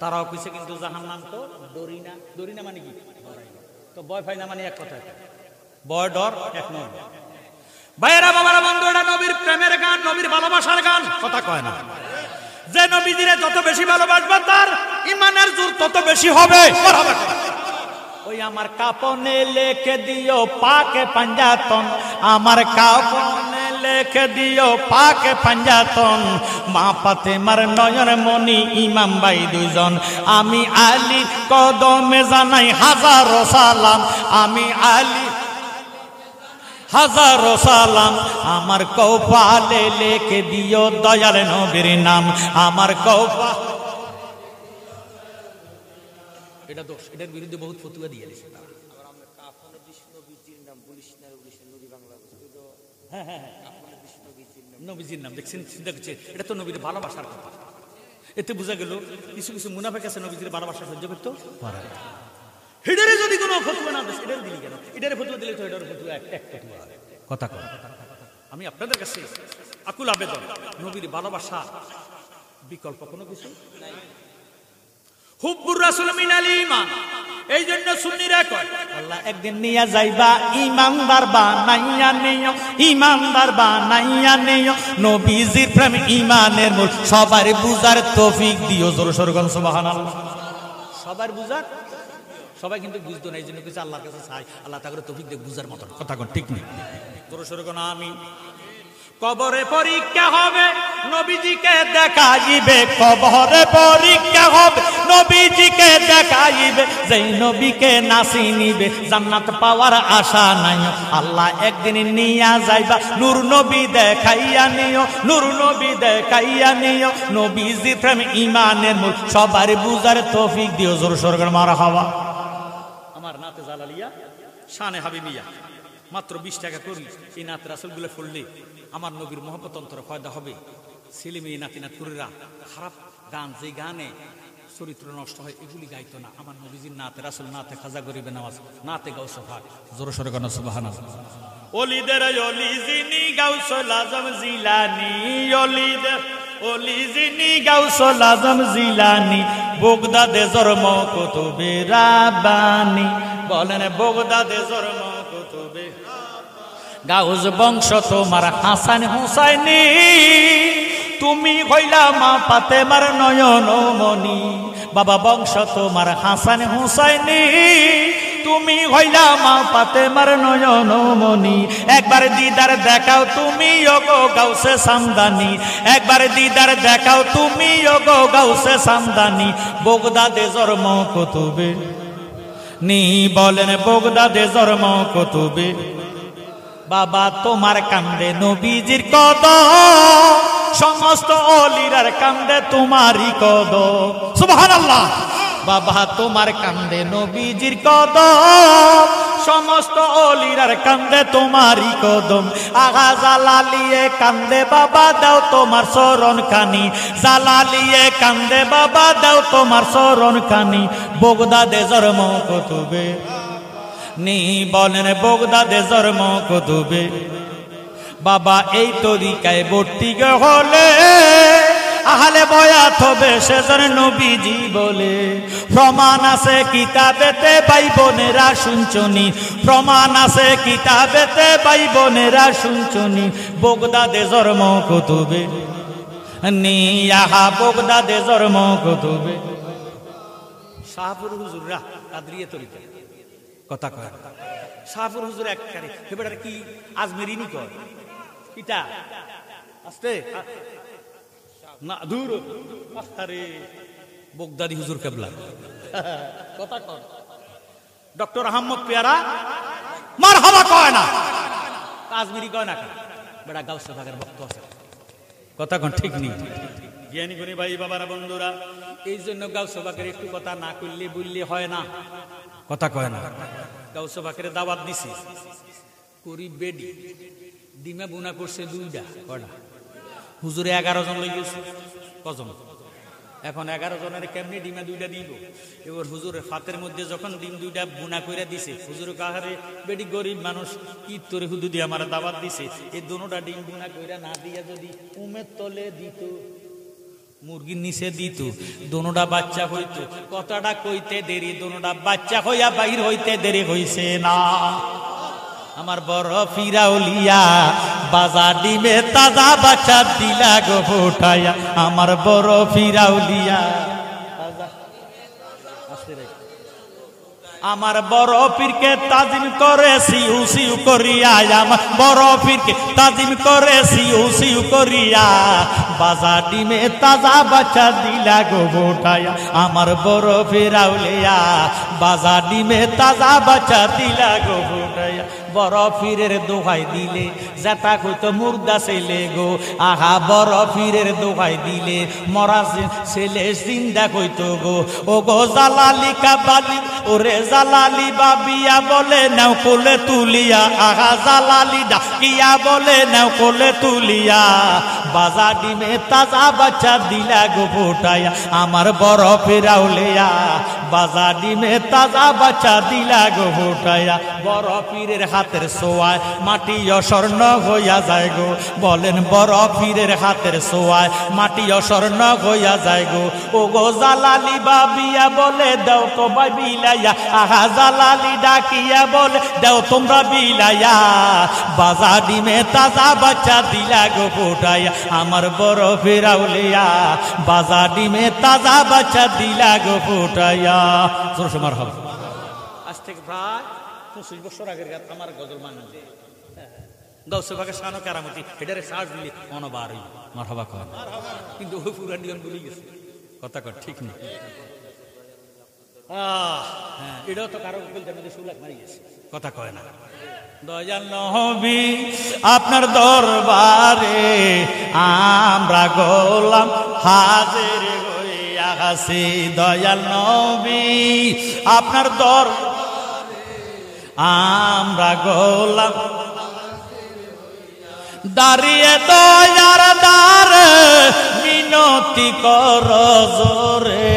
তারাও কইছে কিন্তু জাহান্নাম তো ডরি না। ডরি না মানে কি? তো ভয় পাই না মানে এক কথা, ভয় ডর এক নয়। ভাইয়েরা বাবারা বন্ধুরা, নবীর প্রেমের গান, নবীর ভালোবাসার গান কথা কয় না। যে নবীজিরে যত বেশি ভালোবাসবে তার ইমানের জোর তত বেশি হবে। ওই আমার কাপনে লেখে দিও পাকে পাঞ্জাতন, আমার কাপনে লেখে দিও পাকে পাঞ্জাতন, মা ফাতেমার নয়ন মনি ইমাম ভাই দুইজন, আমি আলী কদমে জানাই হাজারো সালাম, আমি আলী হাজারো সালাম, আমার কপালে লিখে দিও দয়াল নবীর নাম, আমার কপা। এটা দোষ, এটার বিরুদ্ধে বহুত ফতুয়া দিয়ে দিয়েছে তারা। হ্যাঁ হ্যাঁ নবীজির নাম দেখছেন, চিন্তা করছে এটা তো নবীর ভালোবাসার কথা। এতে বোঝা গেল কিছু কিছু মুনাফিক আছে নবীজির ভালোবাসা সহ্য করতে পারে না। হেডারে যদি কোনো ফতুয়া না দেয়, এটার দিলি কেন? এটারে ফতুয়া দিলে তো এটার ফতুয়া এক ফতুয়া কথা কয়। আমি আপনাদের কাছে আকুল আবেদন, নবীর ভালোবাসা বিকল্প কোনো কিছু নাই। হুব্বুর রাসূল মিনাল ঈমান। এই জন্য সুন্নিরা কয় আল্লাহ একদিন নিয়া যাইবা ইমানদার বানাইয়া নিও, ইমানদার বানাইয়া নিও। নবীজির প্রেম ঈমানের মূল, সবার বুঝার তৌফিক দিও। জোরে সোরে বলেন সুবহানাল্লাহ। সবার বুঝার, সবাই কিন্তু বুঝতো না, এই জন্য কিছু আল্লাহর কাছে চাই আল্লাহ তাআলা তৌফিক দিয়ে বুঝার মতন। কথা কোন ঠিক নেই? জোরে সোরে কোন আমিন। কবরে পরীক্ষা হবে, নবীজিকে দেখাইবে। কবরে পরীক্ষা হবে, নবীজিকে দেখাইবে। যেই নবীকে নাসি নিবে, জান্নাত পাওয়ার আশা নাই। আল্লাহ একদিন নিয়া যাইবা, নূর নবী দেখাইয়া নিও, নূর নবী দেখাইয়া নিও। নবীজি প্রেম ঈমানের মূল, সবার বুঝার তৌফিক দিও। জোর সোরে মারহাবা। আমার নাতে জালালিয়া শানে হাবিবিয়া মাত্র 20 টাকা করি। এই নাত রাসূলগুলো পড়লে আমার নবীর মহব্বত অন্তরে পয়দা হবে। ছেলে মেয়ে নাতি নাতকুরেরা খারাপ গান, যে গানে চরিত্র নষ্ট হয়, এগুলি গাইতো না। আমার নবীজির নাতে রাসূল, নাতে খাজা গরিবে নওয়াজ, নাতে গাউসে পাক। জোরে সোরে গান সুবহানাল্লাহ। ওলিদের ওলি যিনি গাউসুল আজম জিলানী, ওলিদের ওলি যিনি গাউসুল আজম জিলানী। বগদাদে জন্ম কুতুবে রাব্বানী। বলেন বগদাদে জন্ম কুতুবে। গাউস বংশ তোমার হাসান হুসাইনি। তুমি হইলা মা ফাতেমার নয়ন মনি। বাবা বংশ তোমার হাসান হুসাইনি। তুমি হইলা মা ফাতেমার নয়ন মনি। একবার দিদার দেখাও তুমি ওগো গাউসে সামদানি। একবার দিদার দেখাও তুমি ওগো গাউসে সামদানি। বগদাদে জন্ম কুতুবে নি। বলেন বগদাদে জন্ম কুতুবে। বাবা তোমার কান্দে নবীজির কদম, সমস্ত ওলিরার কান্দে তোমারই কদম। সুবহানাল্লাহ। বাবা তোমার কান্দে নবীজির কদম, সমস্ত ওলিরার কান্দে তোমারই কদম। আগা জালালিয়ে কান্দে বাবা দাও তোমার চরণ খানি। জালালিয়ে কান্দে বাবা দাও তোমার চরণ খানি। বগদাদে জন্ম কুতুবে নি। বলেন বগদাদে জন্ম কুতুবে। বাবা এই তরিকায় ভর্তি হলে আহলে বয়াত হবে সেজন নবীজি বলে। প্রমাণ আছে কিতাবেতে ভাই বোনেরা শুনছনি। প্রমাণ আছে কিতাবেতে ভাই বোনেরা শুনছনি। বগদাদে জন্ম কুতুবে নি। আহা বগদাদে জন্ম কুতুবে। শাহপুর হুজুররা কাদরিয়া তরিকা কথা কয়। শাহপুর হুজুর একবারে হেবেটার কি আজমেরি নি কয় কিটা আস্তে না দূর। আরে বগদাদি হুজুর কেবলা কথা কয়। ডক্টর আহমদ পেয়ারা মারহাবা কয় না, আজমেরি কয় না। বেটা গাউসে পাকের ভক্ত আছে। কথা কোন ঠিক নেই? জ্ঞানী গুণী ভাই বাবারা বন্ধুরা, এই জন্য গাউসে পাকের একটু কথা না করলে বললে হয় না। কথা কয় না। গাউসে পাকের দাওয়াত দিছি করি বেডি ডিমা বুনা করছে 2টা। কয়টা? হুজুরে 11 জন লই গেছে। কজন? এখন 11 জনের কেমনি ডিমা 2টা দিব? এবার হুজুরের ফাতের মধ্যে যখন ডিম 2টা বুনা কইরা দিছে, হুজুর কাহারে বেডি গরিব মানুষ কি তোরে হুদু দিয়ে আমার দাওয়াত দিছে, এই দোনোটা ডিম বুনা কইরা না দিয়া যদি উমের তলে দিত, মুরগির নিচে দিত, দোনোটা বাচ্চা হইতো। কথাটা কইতে দেরি, দোনোটা বাচ্চা হইয়া বাইর হইতে দেরি হইছে না। আমার বড় ফিরাউলিয়া বাজার ডিমে তাজা বাচ্চা দিলা গো ফোটাইয়া। আমার বড় ফিরাউলিয়া আমার বড় পীরকে তাজিম করে সিউ সিউ করিয়া। আমার বড় পীরকে তাজিম করে সিউ সিউ করিয়া। বাজার ডিমে তাজা বাচ্চা দিলা গো ফোটাইয়া। আমার বড় ফিরাউলিয়া বাজার ডিমে তাজা বাচ্চা দিলা গো ফোটাইয়া। বড় পীরের দোহাই দিলে যেটা কইতো মুর্দা ছেলে গো। আহা বড় পীরের দোহাই দিলে মরা ছেলে জিন্দা কইতো গো। ও গো জালালি কাবালি ওরে জালালি বাবিয়া বলে নাও কোলে তুলিয়া। আহা জালালি ডাকিয়া বলে নাও কোলে তুলিয়া। বাজার ডিমে তাজা বাচ্চা দিলা গো ফোটাইয়া। আমার বড় ফিরাউলিয়া বাজার ডিমে তাজা বাচ্চা দিলা গো ফোটাইয়া। বড় পীরের হাত হাতের সোয়ায় মাটি অস্বর্ণ হইয়া যায় গো। বলেন বড় পীরের হাতের সোয়ায় মাটি অস্বর্ণ হইয়া যায় গো। ও গো জালালি বাবিয়া বলে দাও তো ভাই বিলাইয়া, আহা জালালি ডাকিয়া বলে দাও তোমরা বিলাইয়া, বাজা ডিমে তাজা বাচ্চা দিলা গো ফোটাইয়া, আমার বড় পীর আউলিয়া বাজা ডিমে তাজা বাচ্চা দিলা গো ফোটাইয়া। মার হবে আজ থেকে প্রায় 25 বছর আগের গান আমার গজল মানে গাউসে বাগে শানো কারামতি এটারে সার্চ দিলে অনবার মারহাবা কর, কিন্তু ওই পুরা নিয়ম ভুলে গেছে। কথা কর ঠিক নেই। হ্যাঁ এটাও তো কারো বলতে মধ্যে সুলাক মারি গেছে। কথা কয় না। দয়াল নবী আপনার দরবারে আমরা গোলাম হাজির হইয়া আছি। দয়াল নবী আপনার দরবারে আমরা গোলাম দাঁড়িয়ে দয়ার দ্বারে মিনতি কর জোরে,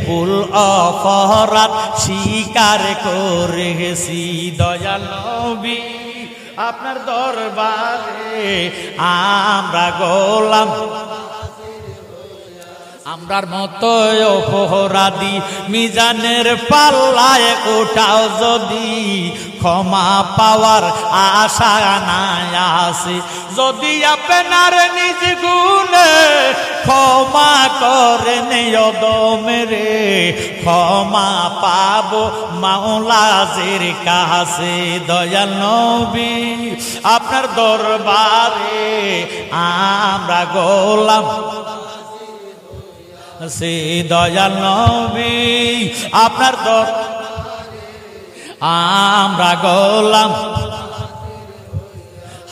ভুল অপরাধ স্বীকার করেছি। দয়াল নবী আপনার দরবারে আমরা গোলাম, আমরার মতো অপরাধী মিজানের পাল্লায় ওঠাও যদি, ক্ষমা পাওয়ার আশা নাই আছে। যদি আপনার নিজ গুণে ক্ষমা করেন অদমেরে, ক্ষমা পাবো মাওলাজের কাছে। দয়াল নবী আপনার দরবারে আমরা গোলাম সে। দয়াল নবী আপনার দরবারে আমরা গোলাম,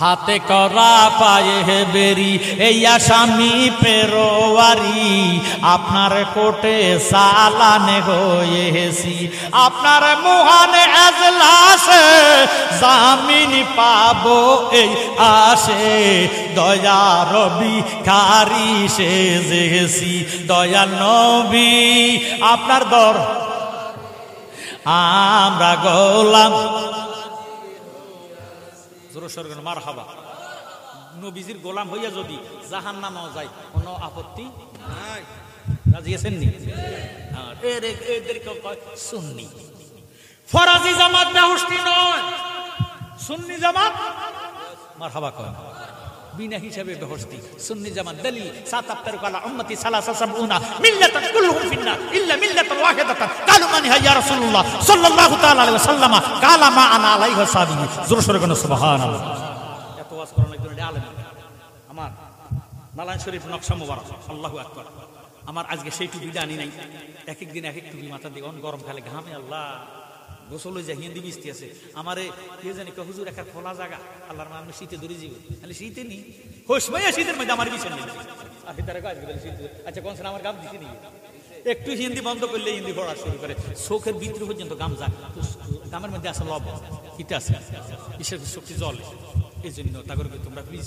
হাতে করা পায়ে বেরি এই আসামি পেরোয়ারি, আপনার কোটে সালানে হয়েছি, আপনার মহান এজলাসে জামিন পাবো এই আসে। দয়ার ভিখারি সেজেছি। দয়াল নবী আপনার দর আমরা গোলাম মারহাবা। নবীজির গোলাম হইয়া যদি জাহান্নামেও যায় কোনো আপত্তি নাই। রাজি আছেন নি? সুন্নি ফরাজি জামাত বেহুশতি নয়, সুন্নি জামাত মারহাবা কয় বিনা হিসাবে বেহুশতি। সুন্নি জামাত দলিল সাত আফতারু আলা উম্মতি সালাসা সাবউনা মিল্লাতান কুল্লুহুম ফিন্নার ইল্লা মিল্লাতান ওয়াহিদাতান কালু মান হিয়া ইয়া রাসূলুল্লাহ সাল্লাল্লাহু তাআলা আলাইহি ওয়াসাল্লাম কালা মা আনা আলাইহি ওয়াসাবিহি। জোরে সোরে কোন সুবহানাল্লাহ। এত ওয়াজ করার একজন আলেম আমার নালান শরীফ নকশা মোবারক, আল্লাহু আকবার। আমার আজকে সেই টুপিটা আনি নাই, এক এক দিন এক এক টুপি মাথা দিয়ে গরম খালে ঘামে আল্লাহ গোসল হয়ে যায় হিন্দি মিস্তি আছে আমারে কে জানি কে হুজুর একটা খোলা জায়গা আল্লাহর নামে শীতে দূরে যাবে, তাহলে শীতে নি হোস ভাইয়া শীতের মধ্যে আমার বিছান নেই আচ্ছা কোন আমার গাম দিতে নিয়ে একটু হিন্দি বন্ধ করলে হিন্দি পড়া শুরু করে, চোখের ভিতরে পর্যন্ত গাম যায়, গামের মধ্যে আছে লব হিতে আছে ঈশ্বর শক্তি জলে। এই জন্য তাগরকে তোমরা প্লিজ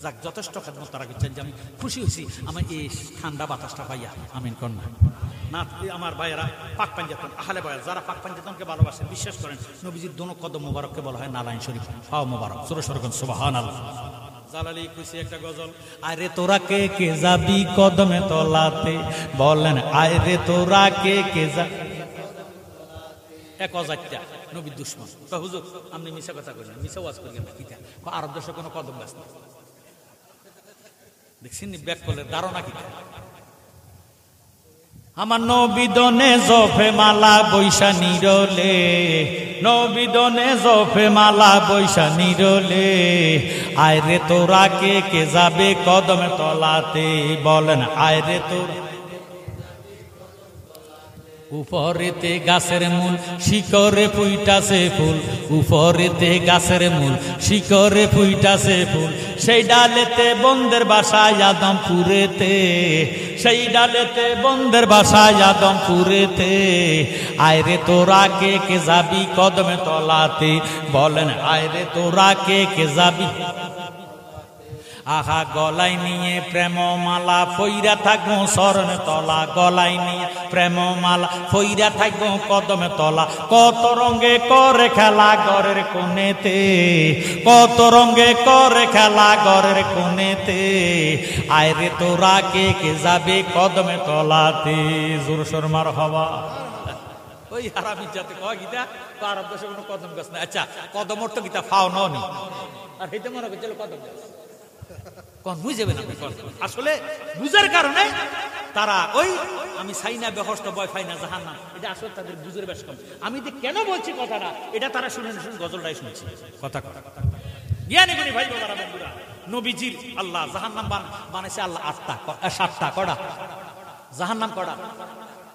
যাক যথেষ্ট খাদমত তারা করছেন যে আমি খুশি হয়েছি আমার এই ঠান্ডা বাতাসটা পাইয়া। আমিন কন্যা না আমার ভাইয়েরা পাক পাঞ্জাতন আহলে বয়াল যারা পাক পাঞ্জাতনকে ভালোবাসেন বিশ্বাস করেন নবীজির দোনো কদম মোবারককে বলা হয় নালাইন শরীফ ফাও মোবারক। জোরে সোরে কোন সুবহানাল্লাহ। জালালি কইছে একটা গজল, আরে তোরা কে কে যাবি কদমে তলাতে, বলেন আরে তোরা কে কে যাবি এক অজাত্যা নবীর দুশ্মন। হুজুর আপনি মিশা কথা করেন, মিশা ওয়াজ করেন না কিতা আরব দেশে কোনো কদম গাছ নেই দেখছেন ব্যাক করলে ধারণা কিতা। আমার নবিদনে জফে মালা বৈশা নিরলে, নবিদনে জফে মালা বৈশা নিরলে, আয়রে তোরা কে কে যাবে কদমে তলাতে, বলেন আয়রে তোরা। উপরেতে গাছের মূল শিকরে ফুইটাছে ফুল, উপরেতে গাছের মূল শিকরে ফুইটাছে ফুল, সেই ডালেতে বন্দের বাসায় আদমপুরেতে, সেই ডালেতে বন্দের বাসায় আদমপুরেতে, আয়রে তোরা কে কে যাবি কদমে তলাতে, বলেন আয়রে তোরা কে কে যাবি। আহা গলায় নিয়ে প্রেম মালা ফইরা থাকবো শরণ তলা, গলায় নিয়ে প্রেম মালা ফইরা থাকবো কদমে তলা। কত রঙে করে খেলা ঘরের কোণেতে, কত রঙে করে খেলা ঘরের কোণেতে, আয়রে তোরা কে কে যাবে কদমে তলাতে। জোর সোর মার হওয়া ওই হারামি যাতে কয় গীতা আরব দেশে কোনো কদম গাছ নাই। আচ্ছা কদমর তো গীতা ফাও নি আর হেঁটে মনে করছিল কদম গাছ কোন বুঝে না। আসলে বুঝার কারণে তারা ওই আমি চাই না বেহস্ত বয় ফাই না জাহান না, এটা আসলে তাদের বুঝের বেশ কম। আমি যে কেন বলছি কথাটা এটা তারা শুনে শুনে গজলটাই শুনছি কথা কথা। জ্ঞানী গুণী ভাই বাবারা বন্ধুরা, নবীজির আল্লাহ জাহান্নাম বানাইছে আল্লাহ 8টা 7টা কটা জাহান্নাম কটা,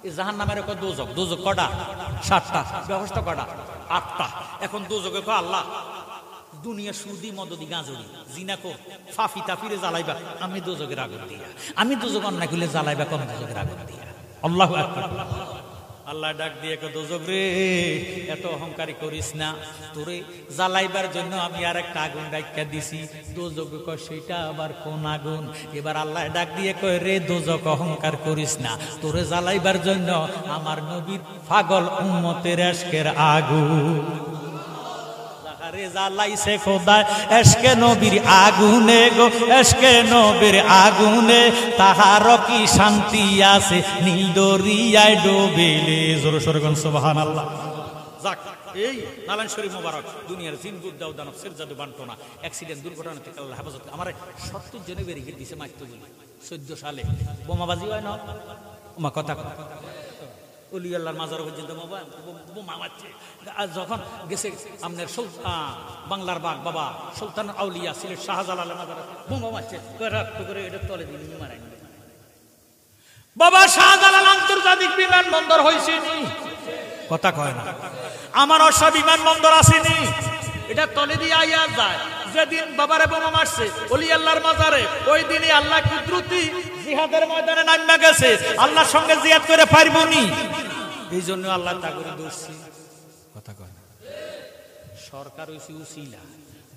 এই জাহান্নামের দোজক, দোজক কটা 7টা, ব্যবস্থা কটা 8টা। এখন দোজকে কয় আল্লাহ দুনিয়া সুদি মদদি গাঁজরি জিনাকো ফাফি তাফিরে জ্বালাইবা আমি দোজকের আগুন দিয়া, আমি দোজক অন্যায় করলে জ্বালাইবা কোন দোজকের আগুন দিয়া। আল্লাহু আকবার। আল্লাহ ডাক দিয়ে দোজক রে এত অহংকারী করিস না, তোরে জ্বালাইবার জন্য আমি আর একটা আগুন ডাইকা দিছি। দোজক কয় সেটা আবার কোন আগুন? এবার আল্লাহ ডাক দিয়ে কয় রে দোজক অহংকার করিস না, তোরে জ্বালাইবার জন্য আমার নবীর পাগল উম্মতের এশকের আগুন। আরে জ্বালাইছে খোদা এশকে নবীর আগুনে গো, এশকে নবীর আগুনে তাহার কি শান্তি আছে নীল দরিয়ায় ডুবিলে। জোর সোরে কোন সুবহানাল্লাহ। যাক এই নারায়ণ শরীফ মোবারক দুনিয়ার জিন বুদ্ধ দানব সিরজাদু বান্টনা অ্যাক্সিডেন্ট দুর্ঘটনা থেকে আল্লাহ হেফাজত। আমার 70 জনে বেরিয়ে দিছে মাইতো বলে 14 সালে বোমাবাজি হয় না ওমা কথা কথা অলি আল্লাহর মাজার পর্যন্ত বোমা মারছে। যখন গেছে আপনার বাংলার বাগ বাবা সুলতান আউলিয়া সিলেট শাহজালালের মাজারে বোমা মারছে করে এটা তলে দিয়ে মারাই। বাবা শাহজালাল আন্তর্জাতিক বিমানবন্দর হয়েছে নি কথা কয় না, আমার অসা বিমানবন্দর আসেনি, এটা তলে দিয়ে আইয়া যায়। যেদিন বাবারে বোমা মারছে অলি আল্লাহর মাজারে ওই দিনই আল্লাহ কুদরতি জিহাদের ময়দানে নামা গেছে, আল্লাহর সঙ্গে জিহাদ করে পারবনি, এই জন্য আল্লাহ তা করে দৌড়ছি কথা কয় না। সরকার হইছে উসিলা,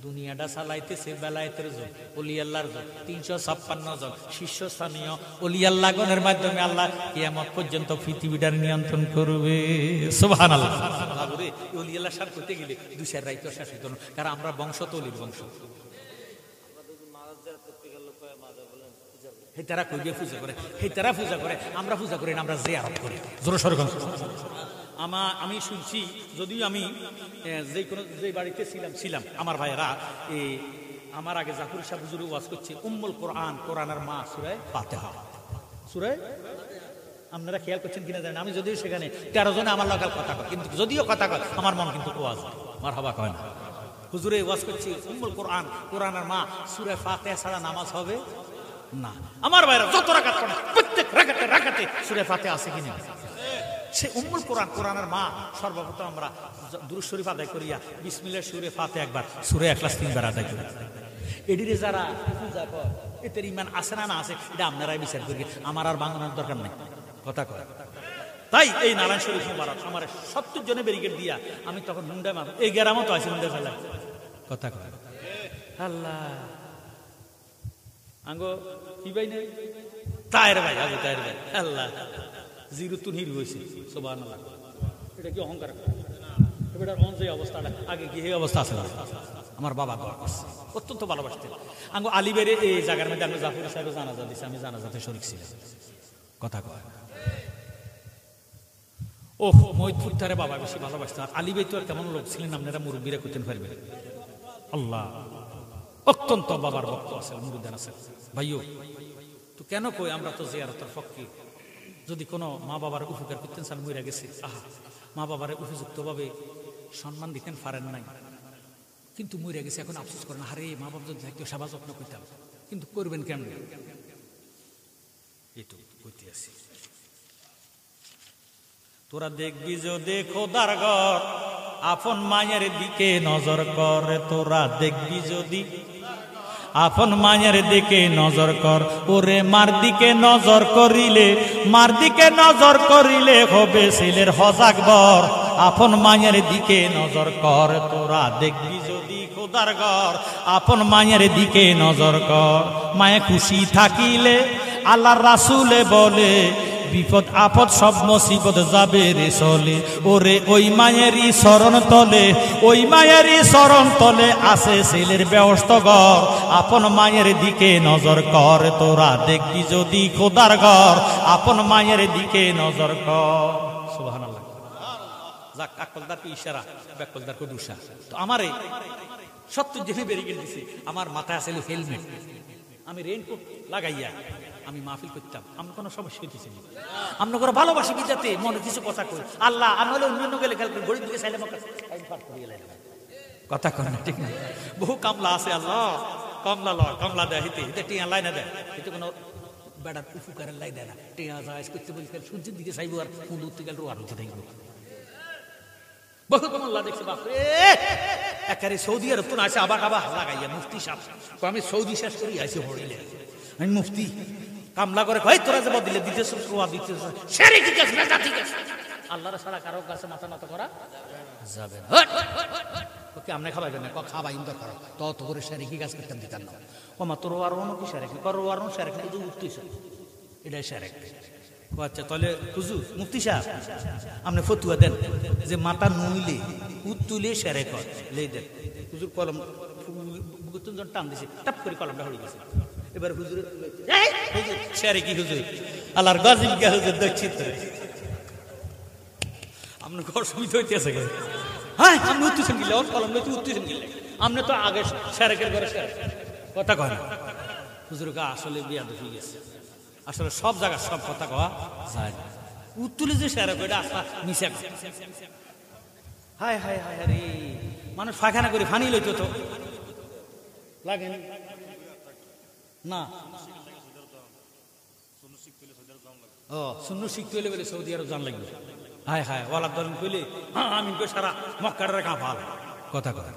দুনিয়াটা চালাইতেছে বেলায়েতের জন অলি আল্লাহর জন 356 জন শীর্ষস্থানীয় অলি আল্লাহগণের মাধ্যমে আল্লাহ কিয়ামত পর্যন্ত পৃথিবীটার নিয়ন্ত্রণ করবে। সুবহানাল্লাহ। বাবুরে অলি আল্লাহ সার করতে গেলে 2-4 রাইতো শেষ হতো না, কারণ আমরা বংশ তো অলির বংশ। হেতারা কই দিয়ে পূজা করে, হেতারা পূজা করে, আমরা পূজা করি না, আমরা জিয়ারত করি। জোরে সোরে কোন আমি শুনছি, যদিও আমি যে বাড়িতে ছিলাম আমার ভাইয়েরা আমার আগে জাফর সাহেব হুজুর ওয়াজ করছে উম্মুল কোরআন, কোরআনের মা সূরা ফাতিহা। সূরা আপনারা খেয়াল করছেন কিনা জানেন, আমি যদিও সেখানে 13 জনে আমার লাগাল কথা কয়, কিন্তু যদিও কথা কয় আমার মন কিন্তু ওয়াজ মারহাবা কয় না। হুজুরে ওয়াজ করছে উম্মুল কোরআন, কোরআনের মা সূরা ফাতিহা ছাড়া নামাজ হবে না। আমার ভাইরা যত রাকাত পড়ে প্রত্যেক রাকাতে সূরা ফাতিহা আছে কিনা, সে উম্মুল কোরআন, কোরআনের মা। সর্বপ্রথম আমরা দুরূদ শরীফ আদায় করিয়া বিসমিল্লাহ সূরা ফাতিহা একবার, সূরা ইখলাস 3 বার আদায় করি। এডিরে যারা পূজা করে এদের ঈমান আছে না আছে এটা আপনারাই বিচার করি, আমার আর বাংলার দরকার নাই কথা কয়। তাই এই নারায়ণ শরীফ মুবারক আমার 70 জনে ব্যারিকেড দিয়া আমি তখন মুন্ডা মার এই গেরামত আছে মুন্ডা ফেলা কথা কয়। আল্লাহ আঙ্গো কি ভাই নেই তায়ের ভাই, আগে তায়ের ভাই আল্লাহ জিরো তুন হিরো হয়েছে। সুবহানাল্লাহ। এটা কি অহংকার? এটার যে অবস্থাটা আগে কি এই অবস্থা আছে না? আমার বাবা দোয়া করছে, অত্যন্ত ভালোবাসতেন। আঙ্গো আলিবেরে এই জায়গার মধ্যে আমি জাফর সাহেব জানাজা দিছি, আমি জানাজাতে শরীক ছিলাম কথা কয়। ওহ মহিদপুর তারে বাবা বেশি ভালোবাসতেন। আর আলিবে তো আর কেমন লোক ছিলেন আপনারা মুরব্বীরা করতেন পারবেন। আল্লাহ অত্যন্ত বাবার ভক্ত আছে, মুরিদান আছে ভাইও। তো কেন কই আমরা তো জিয়ারতের ফকির, যদি কোনো মা বাবার উপকার করতেন চান মরে গেছে, আহা মা বাবারে উপযুক্তভাবে সম্মান দিতেন পারেন নাই, কিন্তু মরে গেছে এখন আফসোস করেন আরে মা বাবা যদি থাকতো সেবা যত্ন করতাম, কিন্তু করবেন কেমন? এইটুকু কইতে আছি। তোরা দেখবি যদি খোদার ঘর আপন মায়ের দিকে নজর কর, তোরা দেখবি যদি আপন মায়ের দিকে নজর কর, ওরে মার দিকে নজর করিলে, মার দিকে নজর করিলে হবে ছেলের হজাক বর। আপন মায়ের দিকে নজর কর, তোরা দেখবি যদি খোদার ঘর, আপন মায়ের দিকে নজর কর। মায়ে খুশি থাকিলে আল্লাহর রাসূলে বলে, বিপদ আপদ সব মুসিবত যাবে রে চলে। ওরে ওই মায়েরই শরণ তলে, ওই মায়েরই শরণ তলে আছে ছেলের ব্যস্ত ঘর, আপন মায়ের দিকে নজর কর। তোরা দেখবি যদি খোদার ঘর, আপন মায়ের দিকে নজর কর। সুবহানাল্লাহ। যাক, আকলদার কি ইশারা, বেকলদার কো দুশা। তো আমারে 70 জেনে বেরিয়ে দিছে, আমার মাথায় আসলে হেলমেট, আমি রেইনকোট লাগাইয়া আমি মাহফিল করতাম। আমি কোনো সমস্যা হইতেছি না, আমরা করে ভালোবাসি কি যাতে মনে কিছু কথা কই। আল্লাহ আমি হলে অন্য গেলে খেয়াল করি, গরিব দিকে চাইলে কথা কর না, ঠিক না? বহু কামলা আছে, আল্লাহ কমলা লয়, কমলা দেয় হিতে হিতে টিয়া লাই না দেয়, হিতে কোনো বেড়ার উপকারের লাই দেয় না। টিয়া যায় করতে বলি সূর্যের দিকে চাইবো আর কোন উঠতে গেল আর উঠে থাকবো। বহু কমলা দেখছি বাপরে, একারে সৌদি আরব তো আসে আবার আবার লাগাইয়া মুফতি সাহেব, আমি সৌদি শেষ করি আইসি হরিলে, আমি মুফতি কামলা করে কই তোরা যে বদলে দিতেছ সোয়া দিতেছ সেরে ঠিক আছে না, ঠিক আছে। আল্লাহর সারা কারো কাছে মাথা নত করা যাবে না। ওকে আমনে খাবাইবেন না, খাবাই ইন্দা করো তত করে সেরে কি কাজ করতে দিতাম না। ও মা তোর আর অন্য কি সেরে কি করো, আর অন্য সেরে কি উঠতেছ, এটাই সেরে। আচ্ছা তাহলে হুজুর মুফতি সাহেব আপনি ফতুয়া দেন যে মাথা নইলে উত্তুলে সেরে কর লে দেন। হুজুর কলম টান দিছে, টাপ করে কলমটা হয়ে গেছে। এবার হুজুর সেরে কি হুজুর আল্লাহর গাজিব গে হুজুর দেখছি তো আপনার ঘর সুবিধা হইতেছে। হ্যাঁ আপনি উত্তেছেন গিলে, ওর কলম লইতে উত্তেছেন গিলে, আপনি তো আগে সেরেকের ঘরে সেরে কথা কয় না। হুজুর গা আসলে বিয়া হয়ে গেছে, আসলে সব জায়গায় সব কথা কওয়া যায় না। উত্তুলে যে সেরে কইটা আসা মিশে হায় হায় হায় রে, মানুষ ফাঁকানা করে ফানি লইতো তো লাগে না। ও শূন্য শিখতে হইলে বলে সৌদি আরব জান লাগবে। হায় হায় ওয়ালা দলেন কইলে আমি কই সারা মক্কার কাঁপাল কথা কথা।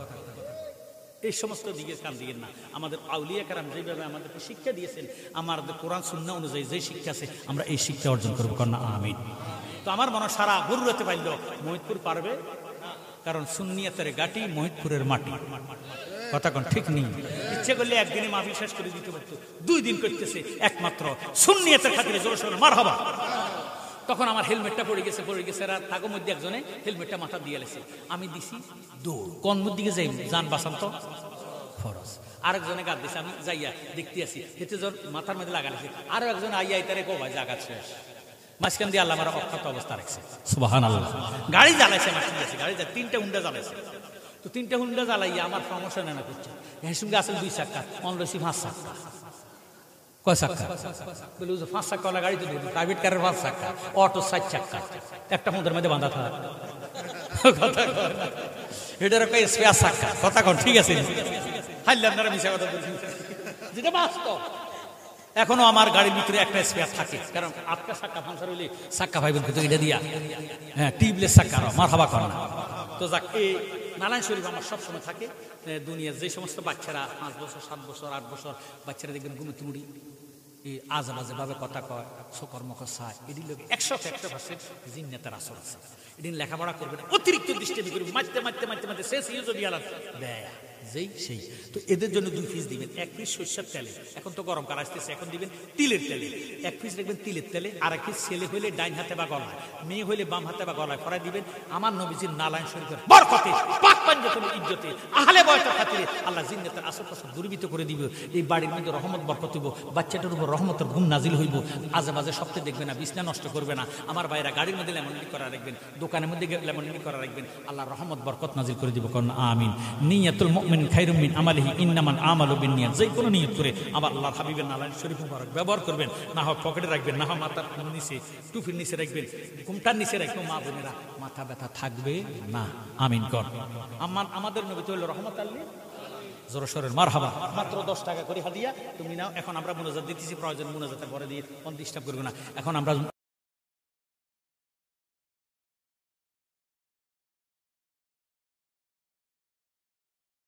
এই সমস্ত দিকে কান দিকেন না। আমাদের আউলিয়া কেরাম যেভাবে আমাদেরকে শিক্ষা দিয়েছেন, আমাদের কোরআন সুন্নাহ অনুযায়ী যে শিক্ষা আছে আমরা এই শিক্ষা অর্জন করবো, কন্যা আমিন। তো আমার মনে সারা বরুরাতে পাইল মহিতপুর পারবে, কারণ সুন্নিয়াতের গাটি মহিতপুরের মাটি কথা কোন ঠিক নেই। ইচ্ছে করলে একদিনে মাহফিল শেষ করে দিতে পারতো, 2 দিন করতেছে একমাত্র সুন্নিয়াতের খাতিরে জোরে সোরে মারহাবা। তখন আমার হেলমেটটা পড়ে গেছে আর তাগো মধ্যে একজনে হেলমেটটা মাথা দিয়ে লেছে, আমি দিছি দৌড়, কোন দিকে যাই যান বাঁচান তো ফরজ। আরেকজনে গাছ দিছে, আমি যাইয়া দেখতে আসি, হেতে জন মাথার মধ্যে লাগালেছে, আরো একজন আইয়া তারে কো ভাই জায়গা শেষ। মাঝখান দিয়ে আল্লাহ আমার অক্ষত অবস্থা রাখছে, সুবহানাল্লাহ। গাড়ি জ্বালাইছে, মাঝখান দিয়ে গাড়ি 3টা হুন্ডা জ্বালাইছে। তো 3টা হুন্ডা জ্বালাইয়া আমার সমস্যা নেনা করছে। এর সঙ্গে আসলে 2 চাক্কা, অনলসি 5 চাক্কা। কয় চাক্কা বলে 5 চাক্কা ওলা গাড়ি তো প্রাইভেট কারের 5 চাক্কা, অটো 4 চাক্কা, একটা মুদের মধ্যে বাঁধা থাকে কথা কর। এটার কয় স্পেয়ার চাক্কা কথা কর, ঠিক আছে হাইলে আপনারা মিশা কথা বলছেন যেটা বাস্তব। এখনো আমার গাড়ির ভিতরে একটা স্পেয়ার থাকে, কারণ আপনার চাক্কা পাঞ্চার হইলে চাক্কা ভাইবেন কিন্তু এটা দিয়া, হ্যাঁ টিউবলেস চাক্কা মারহাবা কর না। তো যাক, এই নারায়ণ শরীফ আমার সবসময় থাকে। দুনিয়ার যে সমস্ত বাচ্চারা 5 বছর 7 বছর 8 বছর বাচ্চারা দেখবেন গুমুতুমুড়ি এই আজে বাজে ভাবে কথা কয়, শোকর মকর চায়, এটি লোক 100% জিন্নাতের আসর আছে। এদিন লেখাপড়া করবে না, অতিরিক্ত দৃষ্টি করবে, মারতে মারতে মারতে মারতে শেষ যদি আলাদ দেয় যেই সেই। তো এদের জন্য 2 পিস দিবেন, 1 পিস সরষের তেলে, এখন তো গরমকাল আসতেছে, এখন দিবেন তিলের তেলে, 1 পিস দেখবেন তিলের তেলে, আর 1 পিস ছেলে হইলে ডাইন হাতে বা গলায়, মেয়ে হইলে বাম হাতে বা গলায় পরাই দিবেন। আমার নবীজির নারায়ণ শরীফের বরকতে, পাক পাঞ্জাতনের ইজ্জতে, আহলে বয়তের খাতিরে আল্লাহ জিন্নাতের আসর পাশর দূরীভূত করে দিবে। এই বাড়ির মধ্যে রহমত বরকত হইব, বাচ্চাটার উপর রহমতের ঘুম নাজিল হইব, আজে বাজে সপ্তাহে দেখবে না, বিছনা নষ্ট করবে না। আমার ভাইরা গাড়ির মধ্যে লেমনটি করা রাখবেন, দোকানের মধ্যে লেমনটি করা রাখবেন, আল্লাহ রহমত বরকত নাজিল করে দিব, কারণ আমিন। নিয়াতুল মুমিন খায়রুম মিন আমালিহি ইন্নামাল আমালু বিন্নিয়াত। যে কোনো নিয়ত করে আমার আল্লাহর হাবিবের নারায়ণ শরীফ মুবারক ব্যবহার করবেন, না হয় পকেটে রাখবেন, না হয় মাথার নিচে টুপির নিচে রাখবেন, ঘুমটার নিচে রাখবেন। মা বোনেরা মাথা ব্যথা থাকবে না, আমিন কর। আমাদের নবী তো হলো রহমত আল্লাহ জোরে সোরে মারহাবা। মাত্র 10 টাকা করে হাদিয়া তুমি নাও। এখন আমরা মুনাজাত দিতেছি, প্রয়োজন মুনাজাতের পরে দিয়ে ডিস্টার্ব করবে না। এখন আমরা